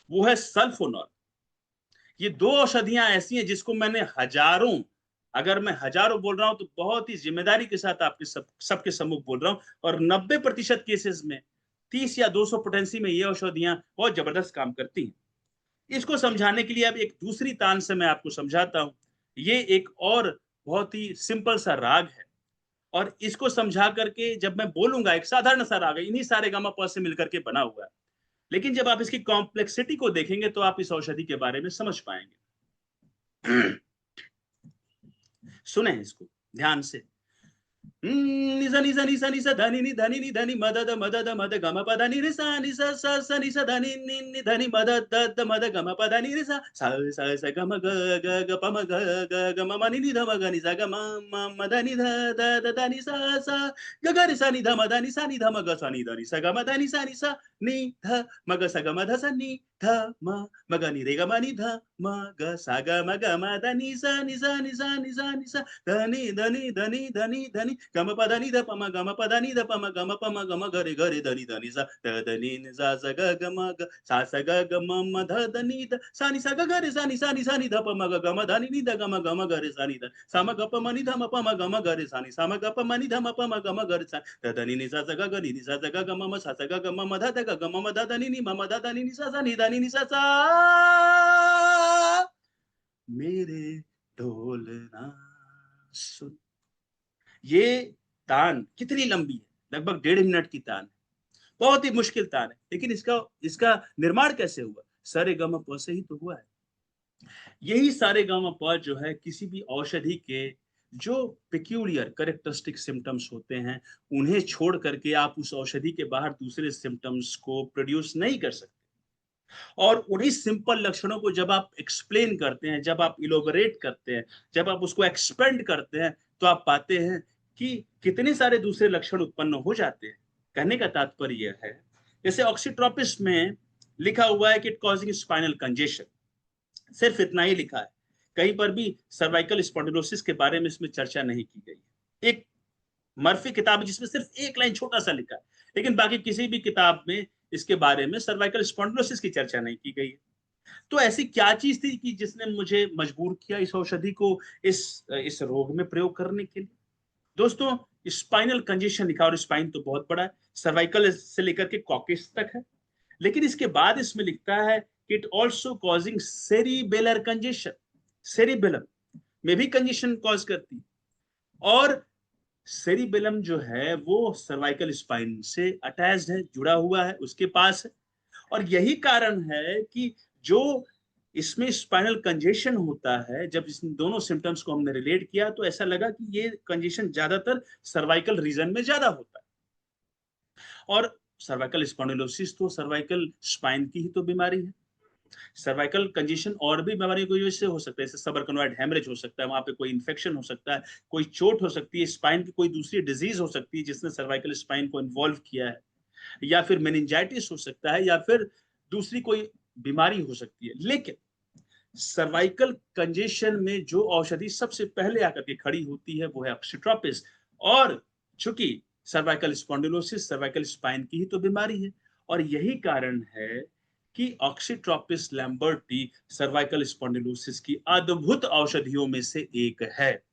वो है सल्फोनॉल। ये दो औषधियां ऐसी हैं जिसको मैंने हजारों, अगर मैं हजारों बोल रहा हूं तो बहुत ही जिम्मेदारी के साथ आपके सबके सम्मुख बोल रहा हूं, और 90% केसेस में 30 या 200 पोटेंसी में ये औषधियां बहुत जबरदस्त काम करती हैं। इसको समझाने के लिए अब एक दूसरी तान से मैं आपको समझाता हूं। ये एक और बहुत ही सिंपल सा राग है, और इसको समझा करके जब मैं बोलूंगा, एक साधारण सा राग है, इन्हीं सारे गामा पद से मिलकर के बना हुआ है। लेकिन जब आप इसकी कॉम्प्लेक्सिटी को देखेंगे तो आप इस औषधि के बारे में समझ पाएंगे। सुने इसको ध्यान से। निसा निसा निसा निसा धनी नि धनी नि धनी मदद मद गम पद नि रे सा नि सा सा सा नि सा धनी नि नि धनी मद द द मद गम पद नि रे सा सा सा सा ग म ग ग ग प म ग ग ग म म नि नि ध म ग नि सा ग म म म ध नि ध द द ध नि सा सा ग ग रे सा नि ध म ध नि सा नि ध म ग सा नि ध नि सा ग म ध नि सा नि सा नि ध म ग सा ग म ध सा नि ध म ग नि रे ग म नि ध म ग सा ग म ग म ध नि सा नि सा नि सा नि सा नि सा धनी धनी धनी धनी धनी गम पधनी ध पम गम पधनी ध पम गम पम गम गरे गरे धनी धनी सा धनी सा स ग ग म ग सा स ग ग म म ध धनी ध सा नि सा ग ग रे सा नि सा नि ध पम ग गम धनी नि ध गम गम गरे सा नि ध सा म ग प म नि ध म पम गम गरे सा नि सा म ग प म नि ध म पम गम गरे सा ध धनी नि सा स ग ग नि सा स ग ग म म सा स ग ग म म ध ध ग ग म म ध धनी नि म म ध धनी नि सा सा नि धनी नि सा सा मेरे ढोलना सुन। ये तान कितनी लंबी है, लगभग 1.5 मिनट की तान है, बहुत ही मुश्किल तान है। लेकिन इसका इसका निर्माण कैसे हुआ? सारे गामा प से ही तो हुआ है। यही सारे गामा प जो है किसी भी औषधि के जो पेक्यूलियर कैरेक्टरिस्टिक सिम्पटम्स होते हैं, उन्हें छोड़ करके आप उस औषधि के बाहर दूसरे सिम्पटम्स को प्रोड्यूस नहीं कर सकते। और उन्हीं सिंपल लक्षणों को जब आप एक्सप्लेन करते हैं, जब आप इलोबरेट करते हैं, जब आप उसको एक्सपेंड करते हैं, तो आप पाते हैं कि कितने सारे दूसरे लक्षण उत्पन्न हो जाते हैं। कहने का तात्पर्य यह है, जैसे ऑक्सीट्रोपिस में लिखा हुआ है कि इट कॉजिंग स्पाइनल कंजेशन, सिर्फ इतना ही लिखा है। कहीं पर भी सर्वाइकल स्पॉन्डिलोसिस के बारे में इसमें चर्चा नहीं की गई। एक मर्फी किताब है जिसमें सिर्फ एक लाइन छोटा सा लिखा है, लेकिन बाकी किसी भी किताब में इसके बारे में सर्वाइकल स्पॉन्डिलोसिस की चर्चा नहीं की गई है। तो ऐसी क्या चीज थी कि जिसने मुझे मजबूर किया इस औषधि को इस रोग में प्रयोग करने के लिए? दोस्तों, स्पाइनल कंजेशन लिखा, और स्पाइन तो बहुत बड़ा है, सर्वाइकल से लेकर के कॉकेस तक है। लेकिन इसके बाद इसमें लिखता है कि it also causing cerebellar congestion, cerebellum में भी कंजेशन कॉज करती है। और सेरिबेलम जो है वो सर्वाइकल स्पाइन से अटैच्ड है, जुड़ा हुआ है, उसके पास है। और यही कारण है कि जो इसमें स्पाइनल कंजेशन होता है, जब इस दोनों सिम्पटम्स को हमने रिलेट किया तो ऐसा लगा कि ये कंजेशन ज्यादातर सर्वाइकल रीजन में ज्यादा होता है। और सर्वाइकल स्पॉन्डिलोसिस तो सर्वाइकल स्पाइन की ही तो बीमारी है। सर्वाइकल कंजेशन और भी बीमारियों की वजह से हो सकता है, जैसे सबअर्कनॉइड हेमरेज हो सकता है, वहां पे कोई इन्फेक्शन हो सकता है, कोई चोट हो सकती है, स्पाइन की कोई दूसरी डिजीज हो सकती है जिसने सर्वाइकल स्पाइन को इन्वॉल्व किया है, या फिर मेनिंजाइटिस हो सकता है, या फिर दूसरी कोई बीमारी हो सकती है। लेकिन सर्वाइकल कंजेशन में जो औषधि सबसे पहले आकर के खड़ी होती है वो है ऑक्सीट्रोपिस। और चूंकि सर्वाइकल स्पॉन्डिलोसिस सर्वाइकल स्पाइन की ही तो बीमारी है, और यही कारण है कि ऑक्सीट्रोपिस लैम्बर्टी सर्वाइकल स्पॉन्डिलोसिस की अद्भुत औषधियों में से एक है।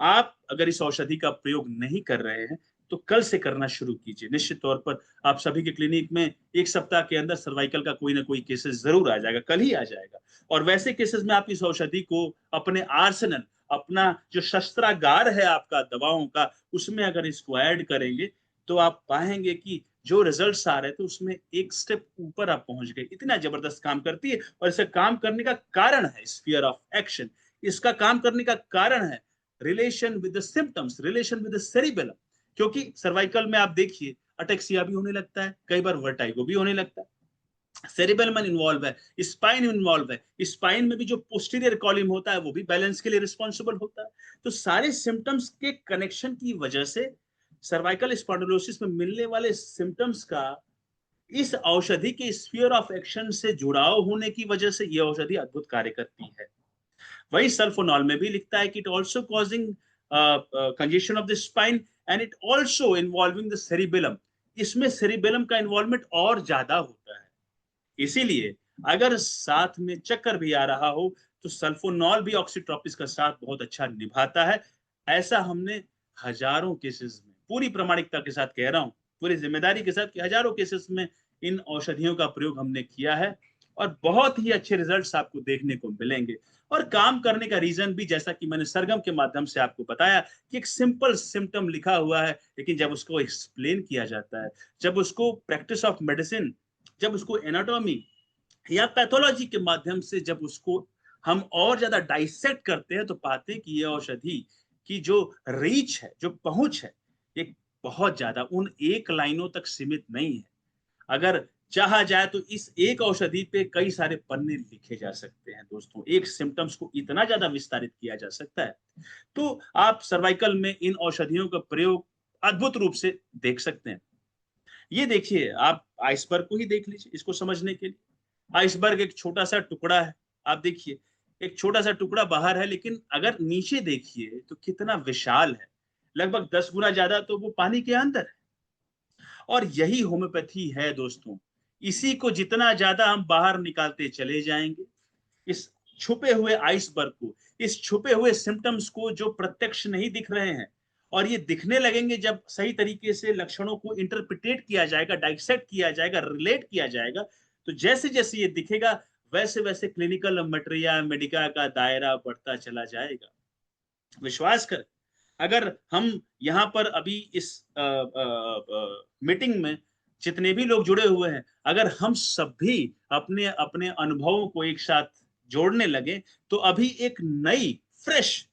आप अगर इस औषधि का प्रयोग नहीं कर रहे हैं तो कल से करना शुरू कीजिए। निश्चित तौर पर आप सभी के क्लिनिक में 1 सप्ताह के अंदर सर्वाइकल का कोई ना कोई केसेस जरूर आ जाएगा, कल ही आ जाएगा। और वैसे केसेस में आप इस औषधि को अपने आर्सेनल, अपना जो शस्त्रागार है आपका दवाओं का, उसमें अगर इसको ऐड करेंगे तो आप पाएंगे कि जो रिजल्ट्स आ रहे थे उसमें एक स्टेप ऊपर आप पहुंच गए। इतना जबरदस्त काम करती है और इसे काम करने का कारण है स्फीयर ऑफ एक्शन। इसका काम करने का कारण है relation with the symptoms, relation with the cerebellum. क्योंकि सर्वाइकल में आप देखिए अटेक्सिया भी होने लगता है, कई बार वर्टाइगो भी होने लगता है, सेरिबेलम इन्वॉल्व है, स्पाइन इन्वॉल्व है, स्पाइन में भी जो पोस्टीरियर कॉलम होता है वो भी बैलेंस के लिए रिस्पॉन्सिबल होता है। तो सारे सिम्टम्स के कनेक्शन की वजह से सर्वाइकल स्पॉन्डिलोसिस में मिलने वाले सिम्टम्स का इस औषधि के स्फीयर ऑफ एक्शन से जुड़ाव होने की वजह से यह औषधि अद्भुत कार्य करती है। वही सल्फोनॉल में भी लिखता है कि it also causing congestion of the spine and it also involving the cerebellum. इसमें सेरिबेलम का इन्वॉल्वमेंट और ज्यादा होता है। इसीलिए अगर साथ में चक्कर भी आ रहा हो तो सल्फोनॉल भी ऑक्सीट्रोपिस का साथ बहुत अच्छा निभाता है। ऐसा हमने हजारों केसेस में, पूरी प्रामाणिकता के साथ कह रहा हूं, पूरी जिम्मेदारी के साथ कि हजारों केसेस में इन औषधियों का प्रयोग हमने किया है और बहुत ही अच्छे रिजल्ट्स आपको देखने को मिलेंगे। और काम करने का रीजन भी जैसा कि मैंने सरगम के माध्यम से आपको बताया कि एक सिंपल सिम्टम लिखा हुआ है, लेकिन जब उसको एक्सप्लेन किया जाता है, जब उसको प्रैक्टिस ऑफ मेडिसिन, जब उसको एनाटॉमी या पैथोलॉजी के माध्यम से जब उसको हम और ज्यादा डाइसेक्ट करते हैं तो पाते हैं कि ये औषधि की जो रीच है, जो पहुंच है, ये बहुत ज्यादा उन एक लाइनों तक सीमित नहीं है। अगर चाहा जाए तो इस एक औषधि पे कई सारे पन्ने लिखे जा सकते हैं दोस्तों। एक सिम्टम्स को इतना ज्यादा विस्तारित किया जा सकता है। तो आप सर्वाइकल में इन औषधियों का प्रयोग अद्भुत रूप से देख सकते हैं। ये देखिए, आप आइसबर्ग को ही देख लीजिए इसको समझने के लिए। आइसबर्ग एक छोटा सा टुकड़ा है। आप देखिए, एक छोटा सा टुकड़ा बाहर है, लेकिन अगर नीचे देखिए तो कितना विशाल है। लगभग 10 गुना ज्यादा तो वो पानी के अंदर है। और यही होम्योपैथी है दोस्तों। इसी को जितना ज्यादा हम बाहर निकालते चले जाएंगे, इस छुपे हुए आइसबर्ग को, इस छुपे हुए सिम्टम्स को जो प्रत्यक्ष नहीं दिख रहे हैं, और ये दिखने लगेंगे जब सही तरीके से लक्षणों को इंटरप्रिटेट किया जाएगा, डाइसेक्ट किया जाएगा, रिलेट किया जाएगा, तो जैसे जैसे ये दिखेगा वैसे वैसे क्लिनिकल मटेरिया मेडिका का दायरा बढ़ता चला जाएगा। विश्वास कर, अगर हम यहाँ पर अभी इस मीटिंग में जितने भी लोग जुड़े हुए हैं, अगर हम सब भी अपने अपने अनुभवों को एक साथ जोड़ने लगे तो अभी एक नई फ्रेश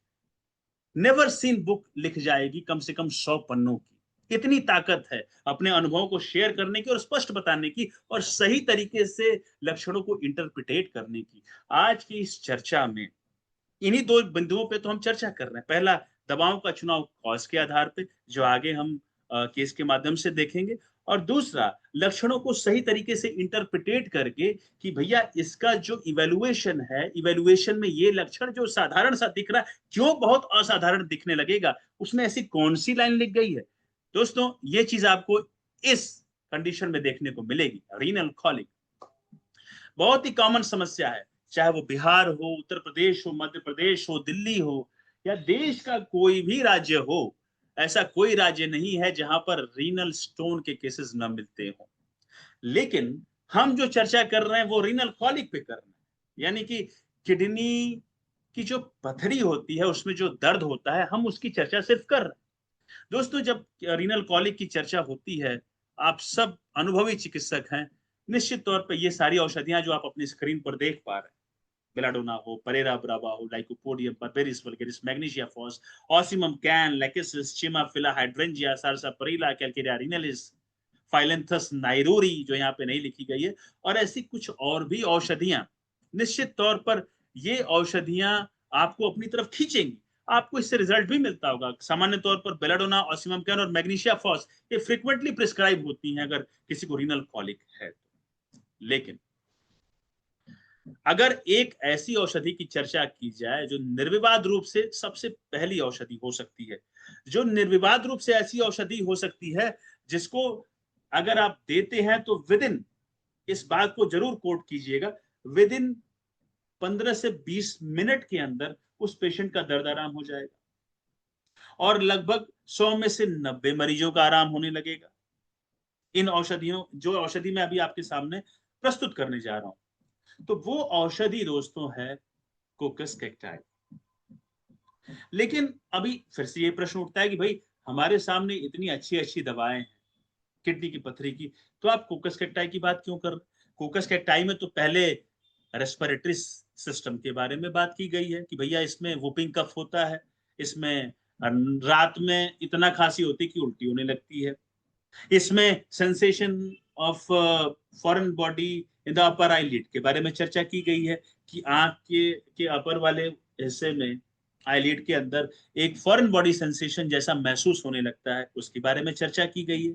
नेवर सीन बुक लिख जाएगी, कम से कम 100 पन्नों की। इतनी ताकत है अपने अनुभवों को शेयर करने की और स्पष्ट बताने की और सही तरीके से लक्षणों को इंटरप्रिटेट करने की। आज की इस चर्चा में इन्हीं दो बिंदुओं पे तो हम चर्चा कर रहे हैं। पहला, दवाओं का चुनाव कॉज के आधार पे, जो आगे हम केस के माध्यम से देखेंगे। और दूसरा, लक्षणों को सही तरीके से इंटरप्रिटेट करके कि भैया इसका जो इवैल्यूएशन है, इवैल्यूएशन में ये लक्षण जो साधारण सा दिख रहा है क्यों बहुत असाधारण दिखने लगेगा, उसमें ऐसी कौन सी लाइन लिख गई है। दोस्तों, ये चीज आपको इस कंडीशन में देखने को मिलेगी। रीनल कॉलिक बहुत ही कॉमन समस्या है, चाहे वो बिहार हो, उत्तर प्रदेश हो, मध्य प्रदेश हो, दिल्ली हो या देश का कोई भी राज्य हो। ऐसा कोई राज्य नहीं है जहां पर रीनल स्टोन के केसेस न मिलते हो। लेकिन हम जो चर्चा कर रहे हैं वो रीनल कॉलिक पे कर रहे हैं, यानी कि किडनी की जो पथरी होती है उसमें जो दर्द होता है, हम उसकी चर्चा सिर्फ कर रहे हैं। दोस्तों, जब रीनल कॉलिक की चर्चा होती है, आप सब अनुभवी चिकित्सक हैं, निश्चित तौर पर ये सारी औषधियां जो आप अपनी स्क्रीन पर देख पा रहे हैं, बेलाडोना हो, परेरा ब्रावा हो, lycopodium, berberis vulgaris, magnesia phos, ocimum कैन, lachesis, chimaphila, hydrangea, sarsaparilla, calcarea renalis, phyllanthus niruri जो यहाँ पे नहीं लिखी गई है, और ऐसी कुछ और भी औषधियां, निश्चित तौर पर ये औषधियां आपको अपनी तरफ खींचेंगी। आपको इससे रिजल्ट भी मिलता होगा। सामान्य तौर पर बेलाडोना, ऑसिमम कैन और मैग्नीशिया फॉस ये फ्रीक्वेंटली प्रिस्क्राइब होती हैं अगर किसी को रीनल कॉलिक है। लेकिन अगर एक ऐसी औषधि की चर्चा की जाए जो निर्विवाद रूप से सबसे पहली औषधि हो सकती है, जो निर्विवाद रूप से ऐसी औषधि हो सकती है जिसको अगर आप देते हैं तो विद इन, इस बात को जरूर कोट कीजिएगा, विद इन 15 से 20 मिनट के अंदर उस पेशेंट का दर्द आराम हो जाएगा और लगभग 100 में से 90 मरीजों का आराम होने लगेगा। इन औषधियों, जो औषधि मैं अभी आपके सामने प्रस्तुत करने जा रहा हूं, तो वो औषधि दोस्तों है कोकस कैक्टाई। लेकिन अभी फिर से ये प्रश्न उठता है कि भाई हमारे सामने इतनी अच्छी अच्छी दवाएं हैं, किडनी की पथरी की, तो आप कोकस कैक्टाई की बात क्यों कर रहे? कोकस कैक्टाई में तो पहले रेस्पिरेटरी सिस्टम के बारे में बात की गई है कि भैया इसमें वूपिंग कफ होता है, इसमें रात में इतना खांसी होती है कि उल्टी होने लगती है, इसमें sensation of foreign body in the upper eyelid के बारे में चर्चा की गई है कि आंख के अपर वाले हिस्से में आईलिड के अंदर एक फॉरेन बॉडी सेंसेशन जैसा महसूस होने लगता है, उसके बारे में चर्चा की गई है।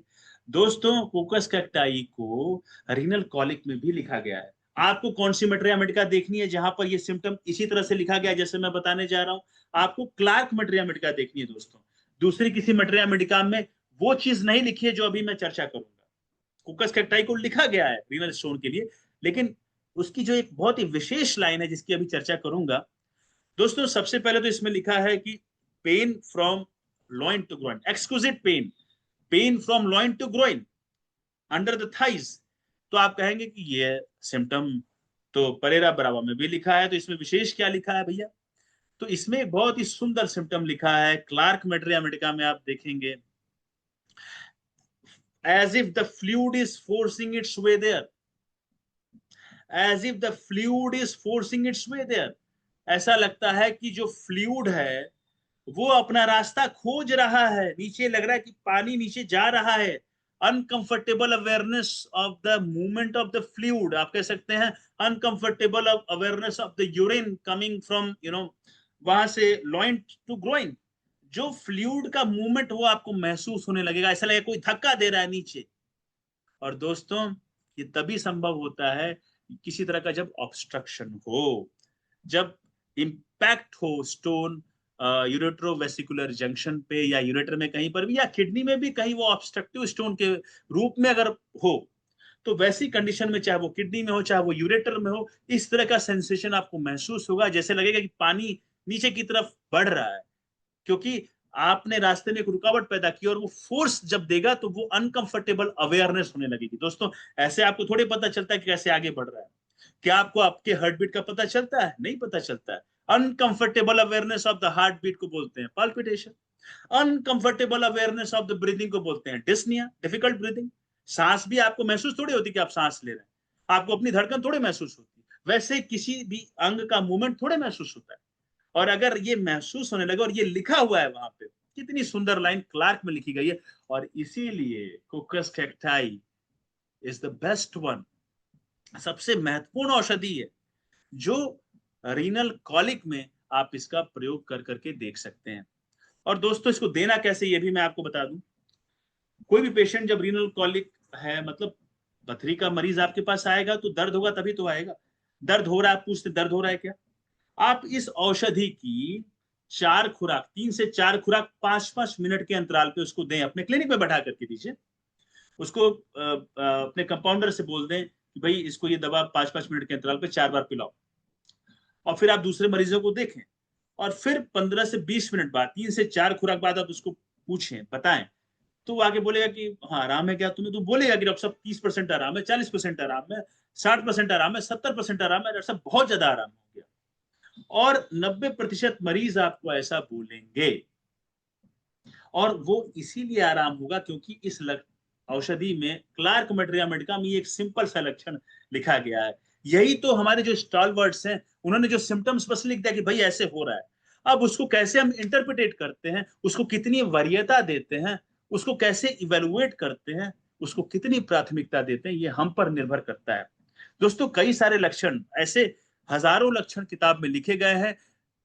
दोस्तों, कोकस कैक्टाई को रीनल कॉलिक में भी लिखा गया है। आपको कौन सी मटेरिया मेडिका देखनी है जहां पर ये सिम्टम इसी तरह से लिखा गया है जैसे मैं बताने जा रहा हूं? आपको क्लार्क मटेरिया मेडिका देखनी है दोस्तों। दूसरी किसी मटेरिया मेडिका में वो चीज नहीं लिखी है जो अभी मैं चर्चा करूंगा। कोकस कैक्टाई को लिखा गया है रीनल स्टोन के लिए, लेकिन उसकी जो एक बहुत ही विशेष लाइन है जिसकी अभी चर्चा करूंगा दोस्तों, सबसे पहले तो इसमें लिखा है कि pain from loin to groin, exclusive pain, pain from loin to groin under the thighs. तो आप कहेंगे कि ये सिम्टम तो परेरा ब्रावा में भी लिखा है, तो इसमें विशेष क्या लिखा है भैया? तो इसमें एक बहुत ही सुंदर सिम्टम लिखा है, क्लार्क मटेरिया मेडिका में आप देखेंगे, as if the fluid is forcing its way there, as if the fluid is forcing its way there। ऐसा लगता है कि जो फ्लूइड है वो अपना रास्ता खोज रहा है, नीचे लग रहा है कि पानी नीचे जा रहा है। Uncomfortable awareness of the movement of the fluid, आप कह सकते हैं uncomfortable awareness of the urine coming from वहां से लॉइन टू ग्रोइन। जो फ्लूइड का मूवमेंट वो आपको महसूस होने लगेगा, ऐसा लगेगा कोई धक्का दे रहा है नीचे। और दोस्तों, ये तभी संभव होता है किसी तरह का जब ऑब्स्ट्रक्शन हो, जब इंपैक्ट हो स्टोन यूरेट्रोवेसिकुलर जंक्शन पे या यूरेटर में कहीं पर भी या किडनी में भी कहीं वो ऑब्स्ट्रक्टिव स्टोन के रूप में अगर हो, तो वैसी कंडीशन में चाहे वो किडनी में हो चाहे वो यूरेटर में हो, इस तरह का सेंसेशन आपको महसूस होगा, जैसे लगेगा कि पानी नीचे की तरफ बढ़ रहा है, क्योंकि आपने रास्ते में एक रुकावट पैदा की और वो फोर्स जब देगा तो वो अनकंफर्टेबल अवेयरनेस होने लगेगी। दोस्तों, ऐसे आपको थोड़ी पता चलता है कि कैसे आगे बढ़ रहा है। क्या आपको आपके हार्ट बीट का पता चलता है? नहीं पता चलता है। Uncomfortable awareness of the heart beat को बोलते हैं palpitation. Uncomfortable awareness of the breathing को बोलते हैं डिस्निया, डिफिकल्ट ब्रीदिंग। सांस भी आपको महसूस थोड़ी होती कि आप सांस ले रहे हैं, आपको अपनी धड़कन थोड़ी महसूस होती है, वैसे किसी भी अंग का मूवमेंट थोड़े महसूस होता है। और अगर ये महसूस होने लगे और ये लिखा हुआ है वहां पे, कितनी सुंदर लाइन क्लार्क में लिखी गई है, और इसीलिए कोकस cacti is the best one, सबसे महत्वपूर्ण औषधि है जो रीनल कॉलिक में आप इसका प्रयोग कर करके देख सकते हैं। और दोस्तों, इसको देना कैसे ये भी मैं आपको बता दूं। कोई भी पेशेंट जब रीनल कॉलिक है, मतलब पथरी का मरीज आपके पास आएगा तो दर्द होगा तभी तो आएगा। दर्द हो रहा है, आप पूछते दर्द हो रहा है क्या? आप इस औषधि की 4 खुराक, 3 से 4 खुराक 5-5 मिनट के अंतराल पे उसको दें, अपने क्लिनिक में बैठा करके दीजिए। उसको अपने कंपाउंडर से बोल दें कि भाई इसको ये दवा 5-5 मिनट के अंतराल पे 4 बार पिलाओ, और फिर आप दूसरे मरीजों को देखें, और फिर 15 से 20 मिनट बाद, 3 से 4 खुराक बाद आप उसको पूछें, बताएं, तो वो आगे बोलेगा कि हाँ आराम है क्या तुम्हें? तो बोलेगा कि डॉक्टर साहब 30% आराम है, 40% आराम है, 60% आराम है, 70% आराम है, डॉक्टर साहब बहुत ज्यादा आराम हो गया। और 90% मरीज आपको ऐसा बोलेंगे, और वो इसीलिए आराम होगा क्योंकि इस औषधि में, क्लार्क मटेरिया मेडिका में, एक सिंपल सा लक्षण लिखा गया है। यही तो हमारे जो स्टॉलवर्ड्स हैं, उन्होंने जो सिम्टम्स बस लिख दिया कि भाई ऐसे हो रहा है। अब उसको कैसे हम इंटरप्रिटेट करते हैं, उसको कितनी वरीयता देते हैं, उसको कैसे इवेलुएट करते हैं, उसको कितनी प्राथमिकता देते हैं, ये हम पर निर्भर करता है। दोस्तों, कई सारे लक्षण, ऐसे हजारों लक्षण किताब में लिखे गए हैं।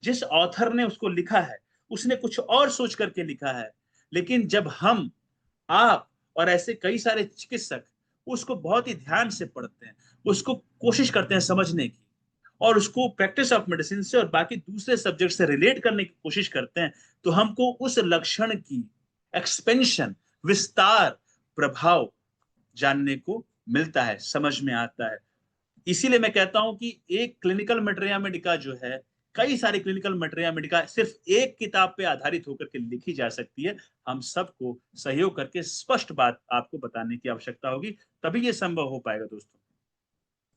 जिस ऑथर ने उसको लिखा है उसने कुछ और सोच करके लिखा है, लेकिन जब हम, आप और ऐसे कई सारे चिकित्सक उसको बहुत ही ध्यान से पढ़ते हैं, उसको कोशिश करते हैं समझने की, और उसको प्रैक्टिस ऑफ मेडिसिन से और बाकी दूसरे सब्जेक्ट से रिलेट करने की कोशिश करते हैं, तो हमको उस लक्षण की एक्सपेंशन, विस्तार, प्रभाव जानने को मिलता है, समझ में आता है। इसीलिए मैं कहता हूं कि एक क्लिनिकल मटेरिया मेडिका जो है, कई सारी क्लिनिकल मटेरिया मेडिका सिर्फ एक किताब पे आधारित होकर के लिखी जा सकती है। हम सबको सहयोग करके स्पष्ट बात आपको बताने की आवश्यकता होगी, तभी ये संभव हो पाएगा दोस्तों।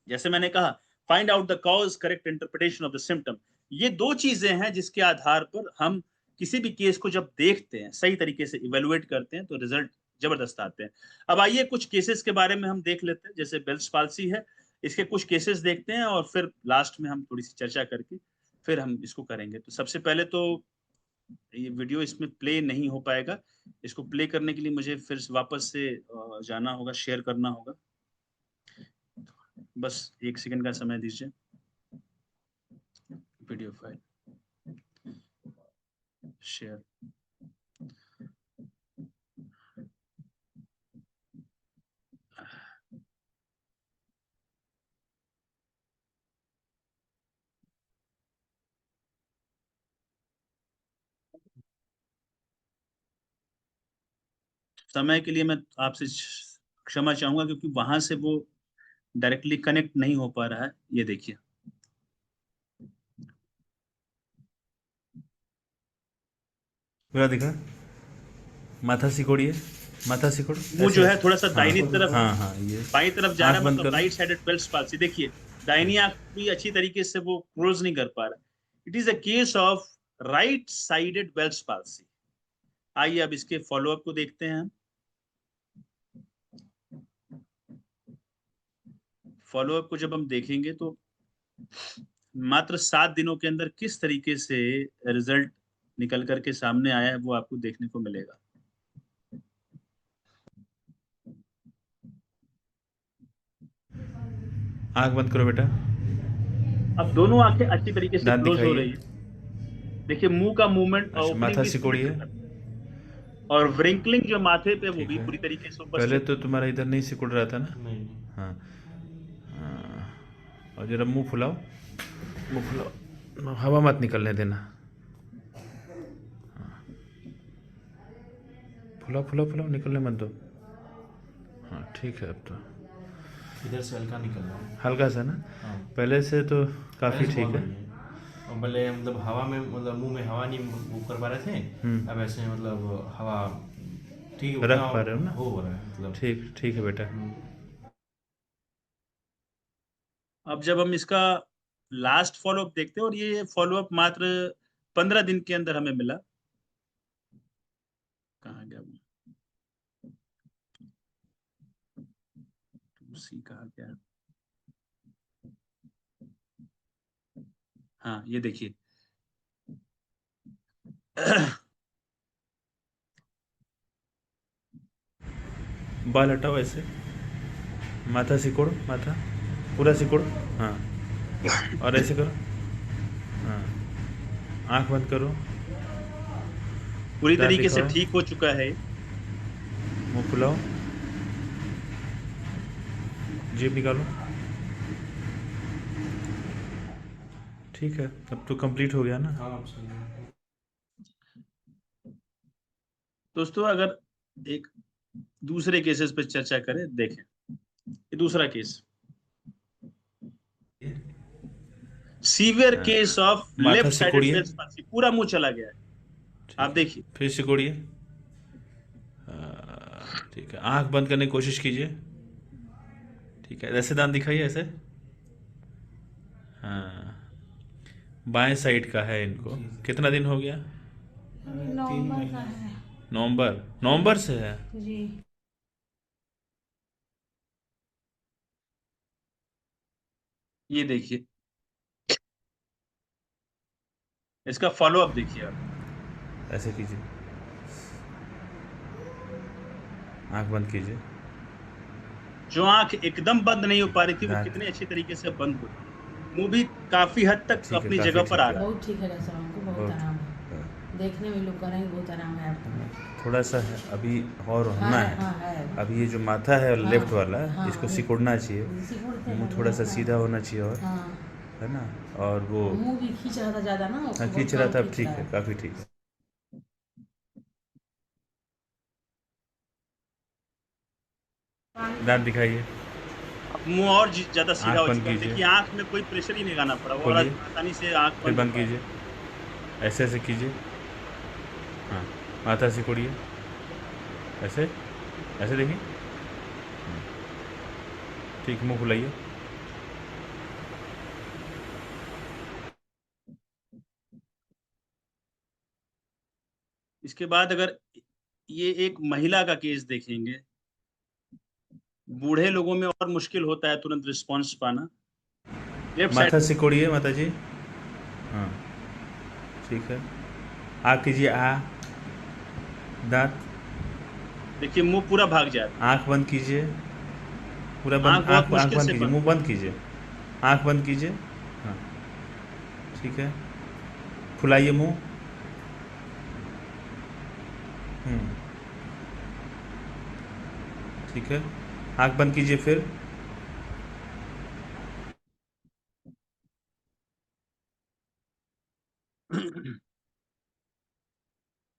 जैसे मैंने कहा, find out the cause, correct interpretation of the symptom, ये 2 चीजें हैं जिसके आधार पर हम किसी भी केस को जब देखते हैं, सही तरीके से इवेलुएट करते हैं, तो रिजल्ट जबरदस्त आते हैं। अब आइए कुछ केसेस के बारे में हम देख लेते हैं, जैसे बेल्स पाल्सी है, इसके कुछ केसेस देखते हैं और फिर लास्ट में हम थोड़ी सी चर्चा करके फिर हम इसको करेंगे। तो सबसे पहले तो ये वीडियो इसमें प्ले नहीं हो पाएगा। इसको प्ले करने के लिए मुझे फिर वापस से जाना होगा, शेयर करना होगा। बस 1 सेकंड का समय दीजिए। Video file share. समय के लिए मैं आपसे क्षमा चाहूँगा क्योंकि वहाँ से वो डायरेक्टली कनेक्ट नहीं हो पा रहा है। ये देखिए। पूरा दिखा, माथा सिकोड़िए, माथा सिकोड़, वो ऐसे जो है ऐसे। थोड़ा सा हाँ दाहिनी तरफ, हाँ हाँ, ये बाईं तरफ जा रहा आंख है, बंद मतलब करो। Right sided Bell's palsy. देखिए दाहिनी आंख भी अच्छी तरीके से वो क्लोज नहीं कर पा रहा। It is a case of right sided Bell's palsy. आइए अब इसके फॉलोअप को देखते हैं। फॉलोअप को जब हम देखेंगे तो मात्र 7 दिनों के अंदर किस तरीके से रिजल्ट निकल करके सामने आया है वो आपको देखने को मिलेगा। आंख बंद करो बेटा। अब दोनों आंखें अच्छी तरीके से दांत क्लोज हो दिखाइए। रही है। देखिए मुंह का मूवमेंट, अच्छा, ओपनिंग माथा भी सिकोड़िए। सिमेट्रिकल, और व्रिंकलिंग जो माथे पे वो ठीक भी है। पूरी तरीके से पहले उपस्थित। तो तुम्हारा इधर नहीं सिकुड़ रहा था ना? नहीं। हाँ हाँ। और जरा मुंह फुलाओ, मुंह फुलाओ, हवा मत निकलने देना। हाँ। फुलाओ फुलाओ फुलाओ, निकलने मत दो। हाँ ठीक है, अब तो इधर से हल्का निकल रहा है। हल्का सा ना? हाँ। पहले से तो काफ़ी पहले से ठीक बहुत है। बढ़िया है। और पहले मतलब हवा में, मतलब मुंह में हवा नहीं वो कर पा रहे थे। अब ऐसे मतलब हवा ठीक है, रख उतना पा रहे हो ना? हो रहा है मतलब। ठीक ठीक है बेटा। अब जब हम इसका लास्ट फॉलोअप देखते हैं, और ये फॉलोअप मात्र 15 दिन के अंदर हमें मिला। कहाँ गया वो? सी कहाँ गया? हाँ ये देखिए। बाल हटाओ ऐसे, माथा सिकोड़ो, माथा पूरा सिकोड़ो। हाँ, और ऐसे करो। हाँ, आंख बंद करो, पूरी दांत तरीके से दिखाओ, ठीक हो चुका है। मुंह फुलाओ, जीभ निकालो। ठीक है, अब तो कंप्लीट हो गया ना? हाँ अब सही है। दोस्तों अगर एक दूसरे केसेस पे चर्चा करें, देखें ये दूसरा केस, सीवियर केस ऑफ माथा लेफ्ट साइडेड सिकोड़िए। Bell's palsy. पूरा मुंह चला गया है। आप ठीक है, देखिए। फिर सिकोड़िए। ठीक है, आंख बंद करने की कोशिश कीजिए। ठीक है, ऐसे दांत दिखाइए, ऐसे। हाँ, बाएं साइड का है इनको। कितना दिन हो गया? तीन नवंबर का महीने। है नवंबर, नवंबर से है? जी। ये देखिए, इसका फॉलोअप देखिए आप। ऐसे कीजिए, आंख बंद कीजिए। जो आंख एकदम बंद नहीं हो पा रही थी वो दांत, कितने अच्छी तरीके से बंद हो रही है। मुंह भी काफी हद तक ठीक है, अपनी काफ़ी जगह पर आ ठीक है। रहा है। बहुत ठीक है डॉक्टर साहब, हमको बहुत बहुत आराम है। हाँ। देखने में लोग करेंगे बहुत आराम है आपको। थोड़ा सा है अभी और हाँ होना है, है। हाँ है। अभी ये जो माथा है हाँ, लेफ्ट वाला, हाँ, इसको हाँ, सिकुड़ना चाहिए। सिकुड़ते हैं, मुंह थोड़ा सा हाँ, सीधा होना चाहिए, और हाँ। है ना? और वो मुंह भी खींच रहा था ज़्यादा ना, हाँ, बहुत खींच रहा कम था, अब खींच ठीक रहा है, है। काफ़ी ठीक है। दांत दिखाइए, अब मुंह और ज्यादा सीधा आंख हो बंद चुका है। कीजिए, देखिए आंख में कोई प्रेशर ही नहीं लगाना पड़ा, और खोलिए, आसानी से आंख फिर बंद हो बंद पा रहा कीजिए, ऐसे ऐसे कीजिए। हाँ, माथा सिकुड़िए, ऐसे ऐसे देखिए। ठीक, मुंह खुलाइए। है। इसके बाद अगर ये एक महिला का केस देखेंगे। बूढ़े लोगों में और मुश्किल होता है तुरंत रिस्पॉन्स पाना। लेफ्ट माथा साइड सिकोड़िए माता जी। हाँ ठीक है। आ कीजिए, आ। दांत। देखिए मुंह पूरा भाग जा रहा आंख बंद कीजिए, पूरा है। बंद। आंख बहुत आंख आंख मुश्किल बंद से कीजिए, बंद। मुंह बंद कीजिए, आंख बंद कीजिए। हाँ ठीक है। फुलाइए मुंह। ठीक है। आंख बंद कीजिए फिर।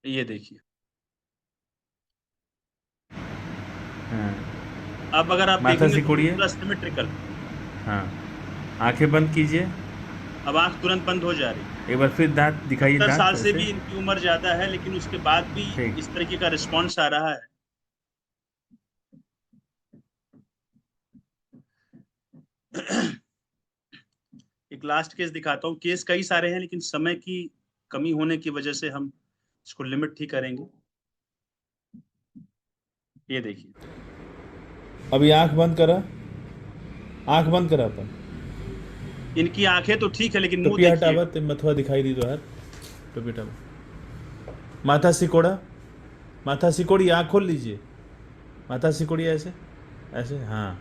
ये देखिए। हाँ। अब अगर आप माथा देखेंगे तो सिकोड़िए। पूरा सिमेट्रिकल। हाँ। आंखें बंद कीजिए। अब आंख तुरंत बंद हो जा रही है। एक बार फिर दांत दिखाइए, 70 दांत साल से ऐसे। भी इनकी उम्र ज्यादा है, लेकिन उसके बाद भी ठीक। इस तरीके का रिस्पॉन्स आ रहा है। एक लास्ट केस दिखाता हूँ। केस कई सारे हैं, लेकिन समय की कमी होने की वजह से हम इसको लिमिट ही करेंगे। ये देखिए। अभी आंख बंद करा, आंख बंद करा अपन। इनकी आंखें तो ठीक है, लेकिन मुंह टोपी देखिए। हटावा, तो मथुआ दिखाई दी तो यार। टोपी हटावा। माथा सिकोड़ा, माथा सिकोड़िए, आँख खोल लीजिए। माथा सिकोड़िए ऐसे, ऐसे। हाँ।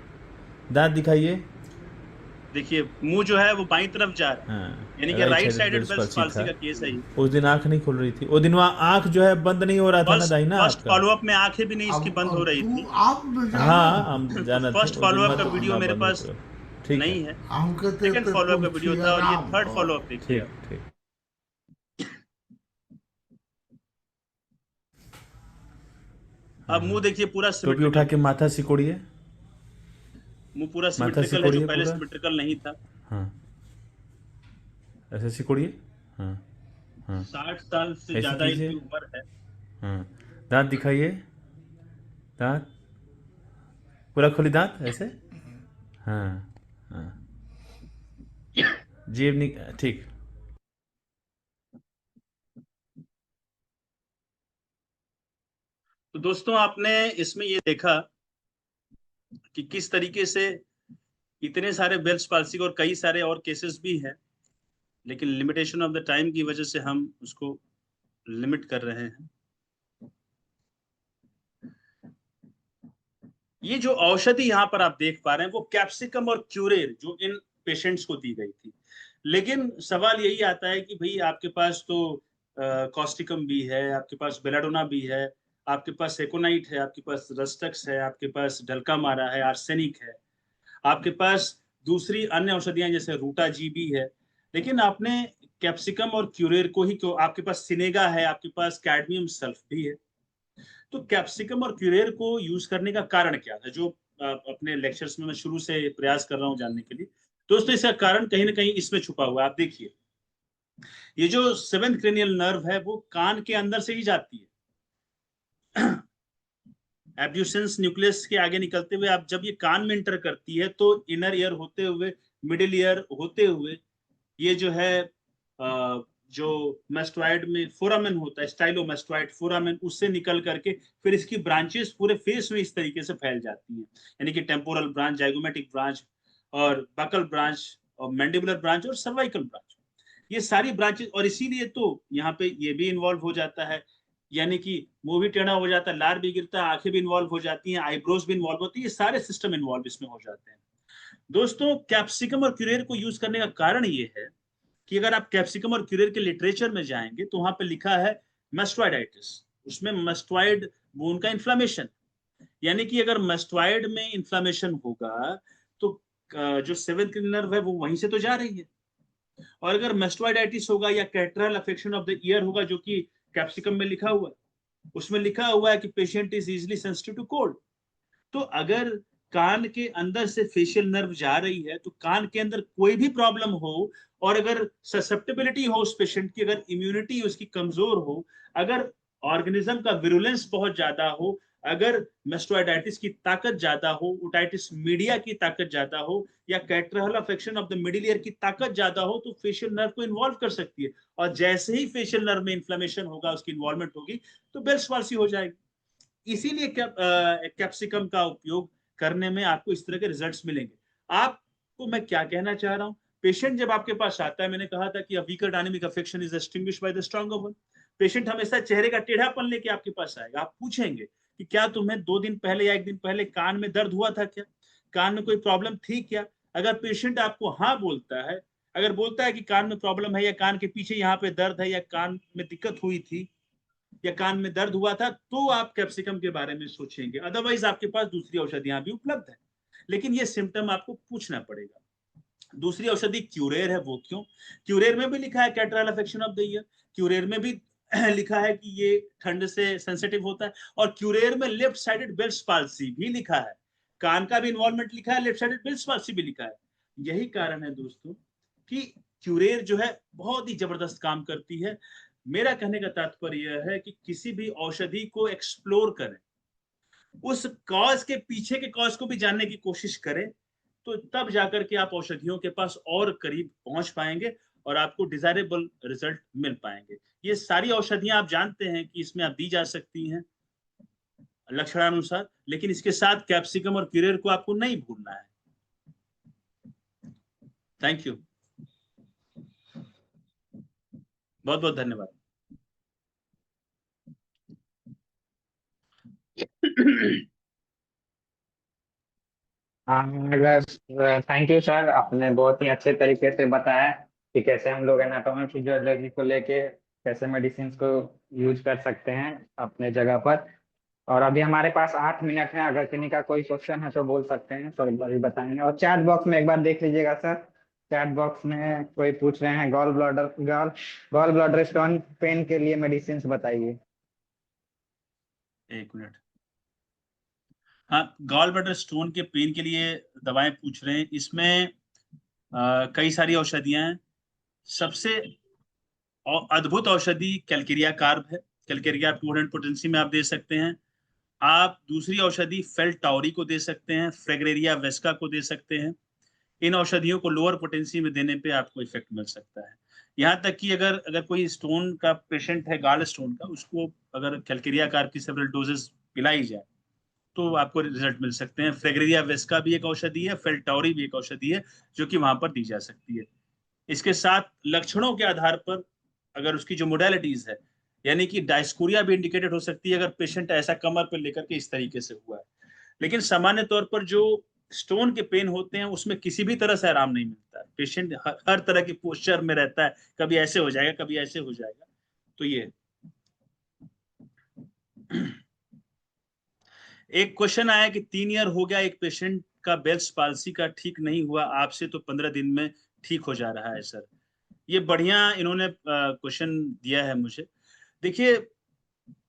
दांत दिखाइए। देखिए मुंह जो है वो बाईं तरफ जा रहा है, हाँ, यानी कि right right sided sided Bell's Bell's palsy palsy था। का केस है ये। उस दिन आंख नहीं खुल रही थी, वो दिन वहाँ आंख जो है बंद नहीं हो रहा था ना, फर्स्ट दाहिना फर्स्ट आपका। फॉलोअप में आंखें भी नहीं इसकी बंद हो रही थी। आप हाँ हम तो जाना थे, फर्स्ट उस दिन फॉलोअप मत का वीडियो ना मेरे बंद पास हो। ठीक है, नहीं है। हमके सेकंड फॉलोअप का वीडियो था, और ये थर्ड राम फॉलोअप देखिए ठीक आप। ठीक। अब मुंह देखिए पूरा टोपी उठा सिमेट्रिकल के है। माथा सिकोड़िए। मुंह पूरा माथा सिमेट्रिकल है, जो सिकोड़िए पहले पूरा। सिमेट्रिकल नहीं था। हाँ ऐसे सिकोड़िए। हाँ हाँ 60 साल से ऐसे ज्यादा कीजिए। इनकी उम्र है। हाँ दांत दिखाइए, दांत पूरा खोली, दांत ऐसे। हाँ हाँ। जेब नहीं, ठीक। तो दोस्तों आपने इसमें ये देखा कि किस तरीके से इतने सारे बेल्स पाल्सी और कई सारे और केसेस भी हैं, लेकिन लिमिटेशन ऑफ द टाइम की वजह से हम उसको लिमिट कर रहे हैं। ये जो औषधि यहाँ पर आप देख पा रहे हैं वो कैप्सिकम और क्यूरेर जो इन पेशेंट्स को दी गई थी। लेकिन सवाल यही आता है कि भाई आपके पास तो कॉस्टिकम भी है, आपके पास बेलाडोना भी है, आपके पास एकोनाइट है, आपके पास रस्टक्स है, आपके पास ढलका मारा है, आर्सेनिक है, आपके पास दूसरी अन्य औषधियां जैसे रूटा जी भी है, लेकिन आपने कैप्सिकम और क्यूरेर को ही क्यों? आपके पास सिनेगा है, आपके पास कैडमियम सल्फ भी है। तो कैप्सिकम और क्यूरेर को यूज करने का कारण क्या था, जो अपने लेक्चर्स में मैं शुरू से प्रयास कर रहा हूं जानने के लिए। दोस्तों इसका कारण कहीं ना कहीं इसमें छुपा हुआ है। आप देखिए, ये जो सेवेंथ क्रेनियल नर्व है वो कान के अंदर से ही जाती है। एब्ड्यूसेंस न्यूक्लियस के आगे निकलते हुए आप जब ये कान में इंटर करती है तो इनर ईयर होते हुए, मिडिल ईयर होते हुए, ये जो है जो मेस्टोइड में फोरामेन होता है, स्टाइलोमेस्टोइड फोरामेन, उससे निकल करके फिर इसकी ब्रांचेस पूरे फेस में इस तरीके से फैल जाती हैं, यानी कि टेम्पोरल ब्रांच, जाइगोमेटिक ब्रांच, और बकल ब्रांच, और मैंडिबुलर ब्रांच, और सर्वाइकल ब्रांच। ये सारी ब्रांचेस, और इसीलिए तो यहाँ पे ये भी इन्वॉल्व हो जाता है, यानी कि मुंह भी टेढ़ा हो जाता है, लार भी गिरता है, आंखें भी इन्वॉल्व हो जाती हैं, आईब्रोज भी इन्वॉल्व होती है, ये सारे सिस्टम इन्वॉल्व इसमें हो जाते हैं। दोस्तों कैप्सिकम और क्यूरेर को यूज करने का कारण ये है कि अगर आप कैप्सिकम और क्यूरेर के लिटरेचर में जाएंगे तो वहां पे लिखा है मेस्टोइडाइटिस, उसमें मेस्टोइड बोन का इन्फ्लामेशन, यानी कि अगर मेस्टोइड में इन्फ्लामेशन होगा तो जो सेवेंथ नर्व है वो वहीं से तो जा रही है, और अगर मेस्टोइडाइटिस होगा या catarrhal affection of the year होगा, जो कि कैप्सिकम में लिखा हुआ है, उसमें लिखा हुआ है कि patient is easily sensitive to cold. तो अगर कान के अंदर से फेशियल नर्व जा रही है तो कान के अंदर कोई भी प्रॉब्लम हो, और अगर ससेप्टेबिलिटी हो उस पेशेंट की, अगर इम्यूनिटी उसकी कमजोर हो, अगर ऑर्गेनिज्म का विरुलेंस बहुत ज्यादा हो, अगर मेस्टोइडाइटिस की ताकत ज्यादा हो, ओटाइटिस मीडिया की ताकत ज्यादा हो, या catarrhal affection of the middle ear की ताकत ज्यादा हो, तो फेशियल नर्व को इन्वॉल्व कर सकती है, और जैसे ही फेशियल नर्व में इन्फ्लेमेशन होगा, उसकी इन्वॉल्वमेंट होगी, तो बेल्स पाल्सी हो जाएगी। इसीलिए कैप्सिकम का उपयोग करने में आपको इस तरह के रिजल्ट्स मिलेंगे। आपको मैं क्या कहना चाह रहा हूँ, पेशेंट जब आपके पास आता है, मैंने कहा था कि a weaker dynamic affection is extinguished by the stronger one. Patient हमेशा चेहरे का टेढ़ापन लेके आपके पास आएगा। आप पूछेंगे कि क्या तुम्हें 2 दिन पहले या 1 दिन पहले कान में दर्द हुआ था क्या? कान में कोई प्रॉब्लम थी क्या? अगर पेशेंट आपको हाँ बोलता है, अगर बोलता है कि कान में प्रॉब्लम है या कान के पीछे यहाँ पे दर्द है या कान में दिक्कत हुई थी या कान में दर्द हुआ था, तो आप कैप्सिकम के बारे में सोचेंगे। अदरवाइज आपके पास दूसरी औषधियां भी उपलब्ध है, लेकिन ये सिम्टम आपको पूछना पड़ेगा। दूसरी औषधि क्यूरेर है, वो क्यों? क्यूरेर में भी लिखा है catarrhal affection of the ear, curare में भी लिखा है कि ये ठंड से सेंसिटिव होता है, और क्यूरेर में लेफ्ट साइडेड बेल्स पाल्सी भी लिखा है, कान का भी इन्वॉल्वमेंट लिखा है, लेफ्ट साइडेड बेल्स पाल्सी भी लिखा है। यही कारण है दोस्तों कि क्यूरेर जो है बहुत ही जबरदस्त काम करती है। मेरा कहने का तात्पर्य यह है कि किसी भी औषधि को एक्सप्लोर करें, उस कॉज के पीछे के कॉज को भी जानने की कोशिश करें, तो तब जाकर के आप औषधियों के पास और करीब पहुंच पाएंगे और आपको डिजायरेबल रिजल्ट मिल पाएंगे। ये सारी औषधियां आप जानते हैं कि इसमें आप दी जा सकती हैं लक्षणानुसार, लेकिन इसके साथ कैप्सिकम और क्यूरेर को आपको नहीं भूलना है। थैंक यू, बहुत बहुत धन्यवाद। अगर थैंक यू सर, आपने बहुत ही अच्छे तरीके से बताया कि कैसे हम लोग एनाटॉमी फिजियोलॉजी को लेके कैसे मेडिसिन को यूज कर सकते हैं अपने जगह पर। और अभी हमारे पास 8 मिनट है, अगर किसी का कोई क्वेश्चन है तो बोल सकते हैं, सर अभी बताएंगे। और चैट बॉक्स में एक बार देख लीजिएगा सर, चैट बॉक्स में कोई पूछ रहे हैं गॉल ब्लैडर स्टोन पेन के लिए मेडिसिन बताइए। 1 मिनट। हाँ, गॉल ब्लैडर स्टोन के पेन के लिए दवाएं पूछ रहे हैं। इसमें कई सारी औषधियां हैं। सबसे अद्भुत औषधि कैलकेरिया कार्ब है। कैलकेरिया 200 पोटेंसी में आप दे सकते हैं। आप दूसरी औषधि फेल्टाउरी को दे सकते हैं, फ्रेगरेरिया वेस्का को दे सकते हैं। इन औषधियों को लोअर पोटेंसी में देने पे आपको इफेक्ट मिल सकता है। यहाँ तक कि अगर अगर कोई स्टोन का पेशेंट है, गाल स्टोन का, उसको अगर कैलकेरिया कार्ब की सेवरल डोजेस पिलाई जाए तो आपको रिजल्ट मिल सकते हैं। फ्रेगरेरिया वेस्का भी एक औषधि है, फेल्टाउरी भी एक औषधि है जो कि वहां पर दी जा सकती है। इसके साथ लक्षणों के आधार पर अगर उसकी जो मोडेलिटीज है, यानी कि डायस्कोरिया भी इंडिकेटेड हो सकती है अगर पेशेंट ऐसा कमर पर लेकर के इस तरीके से हुआ है। लेकिन सामान्य तौर पर जो स्टोन के पेन होते हैं उसमें किसी भी तरह से आराम नहीं मिलता है। पेशेंट हर तरह की पोस्चर में रहता है, कभी ऐसे हो जाएगा, कभी ऐसे हो जाएगा। तो ये एक क्वेश्चन आया कि 3 ईयर हो गया, एक पेशेंट का बेल्स पाल्सी का ठीक नहीं हुआ, आपसे तो 15 दिन में ठीक हो जा रहा है सर। ये बढ़िया इन्होंने क्वेश्चन दिया है मुझे। देखिए,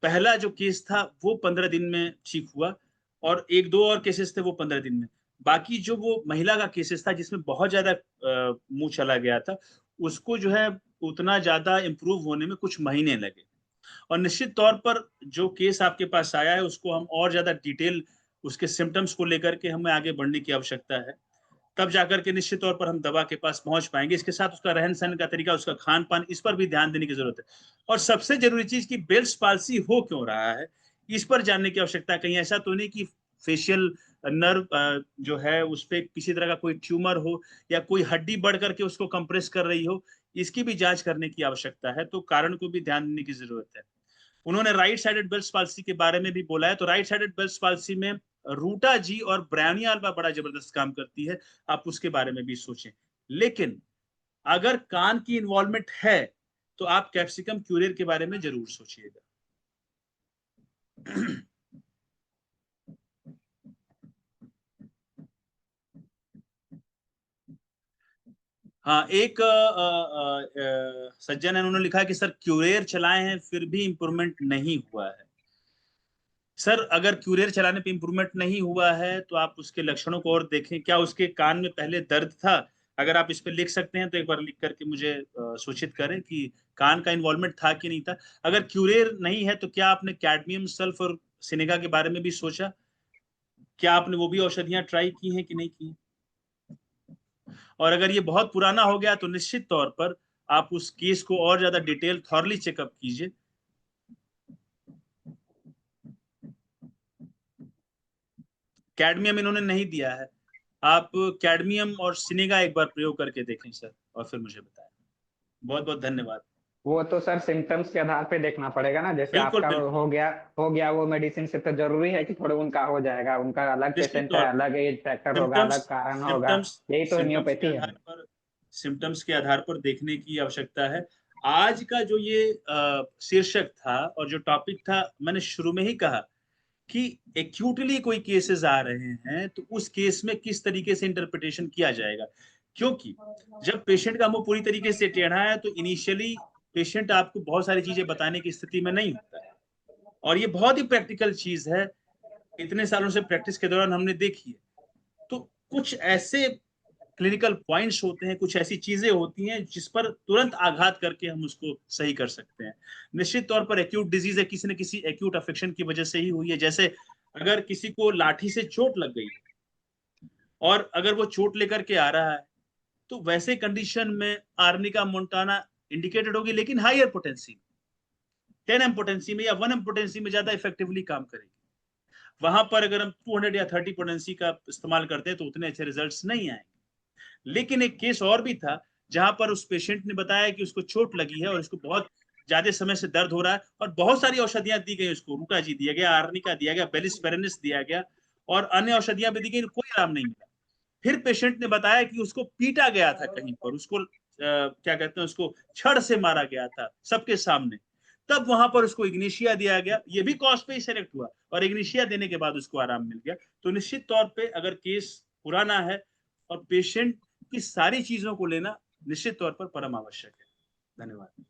पहला जो केस था वो 15 दिन में ठीक हुआ, और 1-2 और केसेस थे वो 15 दिन में। बाकी जो वो महिला का केसेस था जिसमें बहुत ज्यादा मुंह चला गया था, उसको जो है उतना ज्यादा इम्प्रूव होने में कुछ महीने लगे। और निश्चित तौर पर जो केस आपके पास आया है उसको हम और ज्यादा डिटेल उसके सिम्टम्स को लेकर के हमें आगे बढ़ने की आवश्यकता है। तब जाकर के निश्चित तौर पर हम दवा के पास पहुंच पाएंगे। इसके साथ उसका रहन-सहन का तरीका, उसका खान-पान, इस पर भी ध्यान देने की जरूरत है। और सबसे जरूरी चीज कि बेल्स पाल्सी हो क्यों रहा है, इस पर जानने की आवश्यकता है। कहीं ऐसा तो नहीं कि फेशियल नर्व जो है उस पे किसी तरह का कोई ट्यूमर हो या कोई हड्डी बढ़ करके उसको कंप्रेस कर रही हो, इसकी भी जांच करने की आवश्यकता है। तो कारण को भी ध्यान देने की जरूरत है। उन्होंने राइट साइडेड बेल्स पाल्सी के बारे में भी बोला है, तो राइट साइडेड बेल्स पाल्सी में रूटा जी और ब्रायनिया अल्बा बड़ा जबरदस्त काम करती है, आप उसके बारे में भी सोचें। लेकिन अगर कान की इन्वॉल्वमेंट है तो आप कैप्सिकम क्यूरेर के बारे में जरूर सोचिएगा। हाँ, एक सज्जन है, उन्होंने लिखा है कि सर क्यूरेर चलाए हैं फिर भी इंप्रूवमेंट नहीं हुआ है। सर, अगर क्यूरेर चलाने पे इंप्रूवमेंट नहीं हुआ है तो आप उसके लक्षणों को और देखें। क्या उसके कान में पहले दर्द था? अगर आप इस पे लिख सकते हैं तो एक बार लिख करके मुझे सूचित करें कि कान का इन्वॉल्वमेंट था कि नहीं था। अगर क्यूरेर नहीं है तो क्या आपने कैडमियम, सल्फ और सिनेगा के बारे में भी सोचा? क्या आपने वो भी औषधियां ट्राई की हैं कि नहीं की? और अगर ये बहुत पुराना हो गया तो निश्चित तौर पर आप उस केस को और ज्यादा डिटेल थॉरली चेकअप कीजिए। कैडमियम इन्होंने नहीं दिया है। आप कैडमियम और सिनेगा एक बार प्रयोग करके देखें सर, और फिर मुझे बताएं। बहुत बहुत धन्यवाद। वो तो सर सिम्टम्स के आधार पे देखना पड़ेगा ना, जैसे बिल्कुल आपका बिल्कुल, हो गया वो मेडिसिन से, तो जरूरी है कि थोड़े उनका हो जाएगा, उनका अलग निश्चित पेशेंट है, तौर अलग एज फैक्टर होगा, सिम्टम्स अलग कारण होगा, सिम्टम्स यही तो सिम्टम्स के होम्योपैथी है। आधार पर सिम्टम्स के आधार पर देखने की आवश्यकता है। आज का जो ये शीर्षक था और जो टॉपिक था, मैंने शुरू में ही कहा कि एक्यूटली कोई केसेस आ रहे हैं तो उस केस में किस तरीके से इंटरप्रिटेशन किया जाएगा, क्योंकि जब पेशेंट का मुंह पूरी तरीके से टेढ़ा है तो इनिशियली पेशेंट आपको बहुत सारी चीजें बताने की स्थिति में नहीं होता है, और ये बहुत ही प्रैक्टिकल चीज है, इतने सालों से प्रैक्टिस के दौरान हमने देखी है। तो कुछ ऐसे क्लिनिकल पॉइंट्स होते हैं, कुछ ऐसी चीजें होती हैं जिस पर तुरंत आघात करके हम उसको सही कर सकते हैं। निश्चित तौर पर एक्यूट डिजीज है, किसी न किसी एक्यूट अफेक्शन की वजह से ही हुई है। जैसे अगर किसी को लाठी से चोट लग गई और अगर वो चोट लेकर के आ रहा है, तो वैसे कंडीशन में आर्निका मोंटाना इंडिकेटेड होगी, लेकिन हायर पोटेंसी 10 पोटेंसी में या 1 पोटेंसी में ज्यादा इफेक्टिवली काम करेगी। वहां पर अगर हम 200 या 30 पोटेंसी का इस्तेमाल करते हैं तो उतने अच्छे रिजल्ट्स नहीं आएंगे। लेकिन एक केस और भी था जहां पर उस पेशेंट ने बताया कि उसको चोट लगी है और उसको बहुत ज्यादा समय से दर्द हो रहा है और बहुत सारी औषधियां दी गई, उसको रूटाजी दिया गया, आर्निका दिया गया, बेलिस्पेरेनिस दिया गया और अन्य औषधियां भी दी गई, कोई आराम नहीं मिला। फिर पेशेंट ने बताया कि उसको पीटा गया था कहीं पर, उसको क्या कहते हैं, उसको छड़ से मारा गया था सबके सामने। तब वहां पर उसको इग्निशिया दिया गया, ये भी कॉस्ट पे ही सेलेक्ट हुआ और इग्निशिया देने के बाद उसको आराम मिल गया। तो निश्चित तौर पे अगर केस पुराना है और पेशेंट की सारी चीजों को लेना निश्चित तौर पर परम आवश्यक है। धन्यवाद।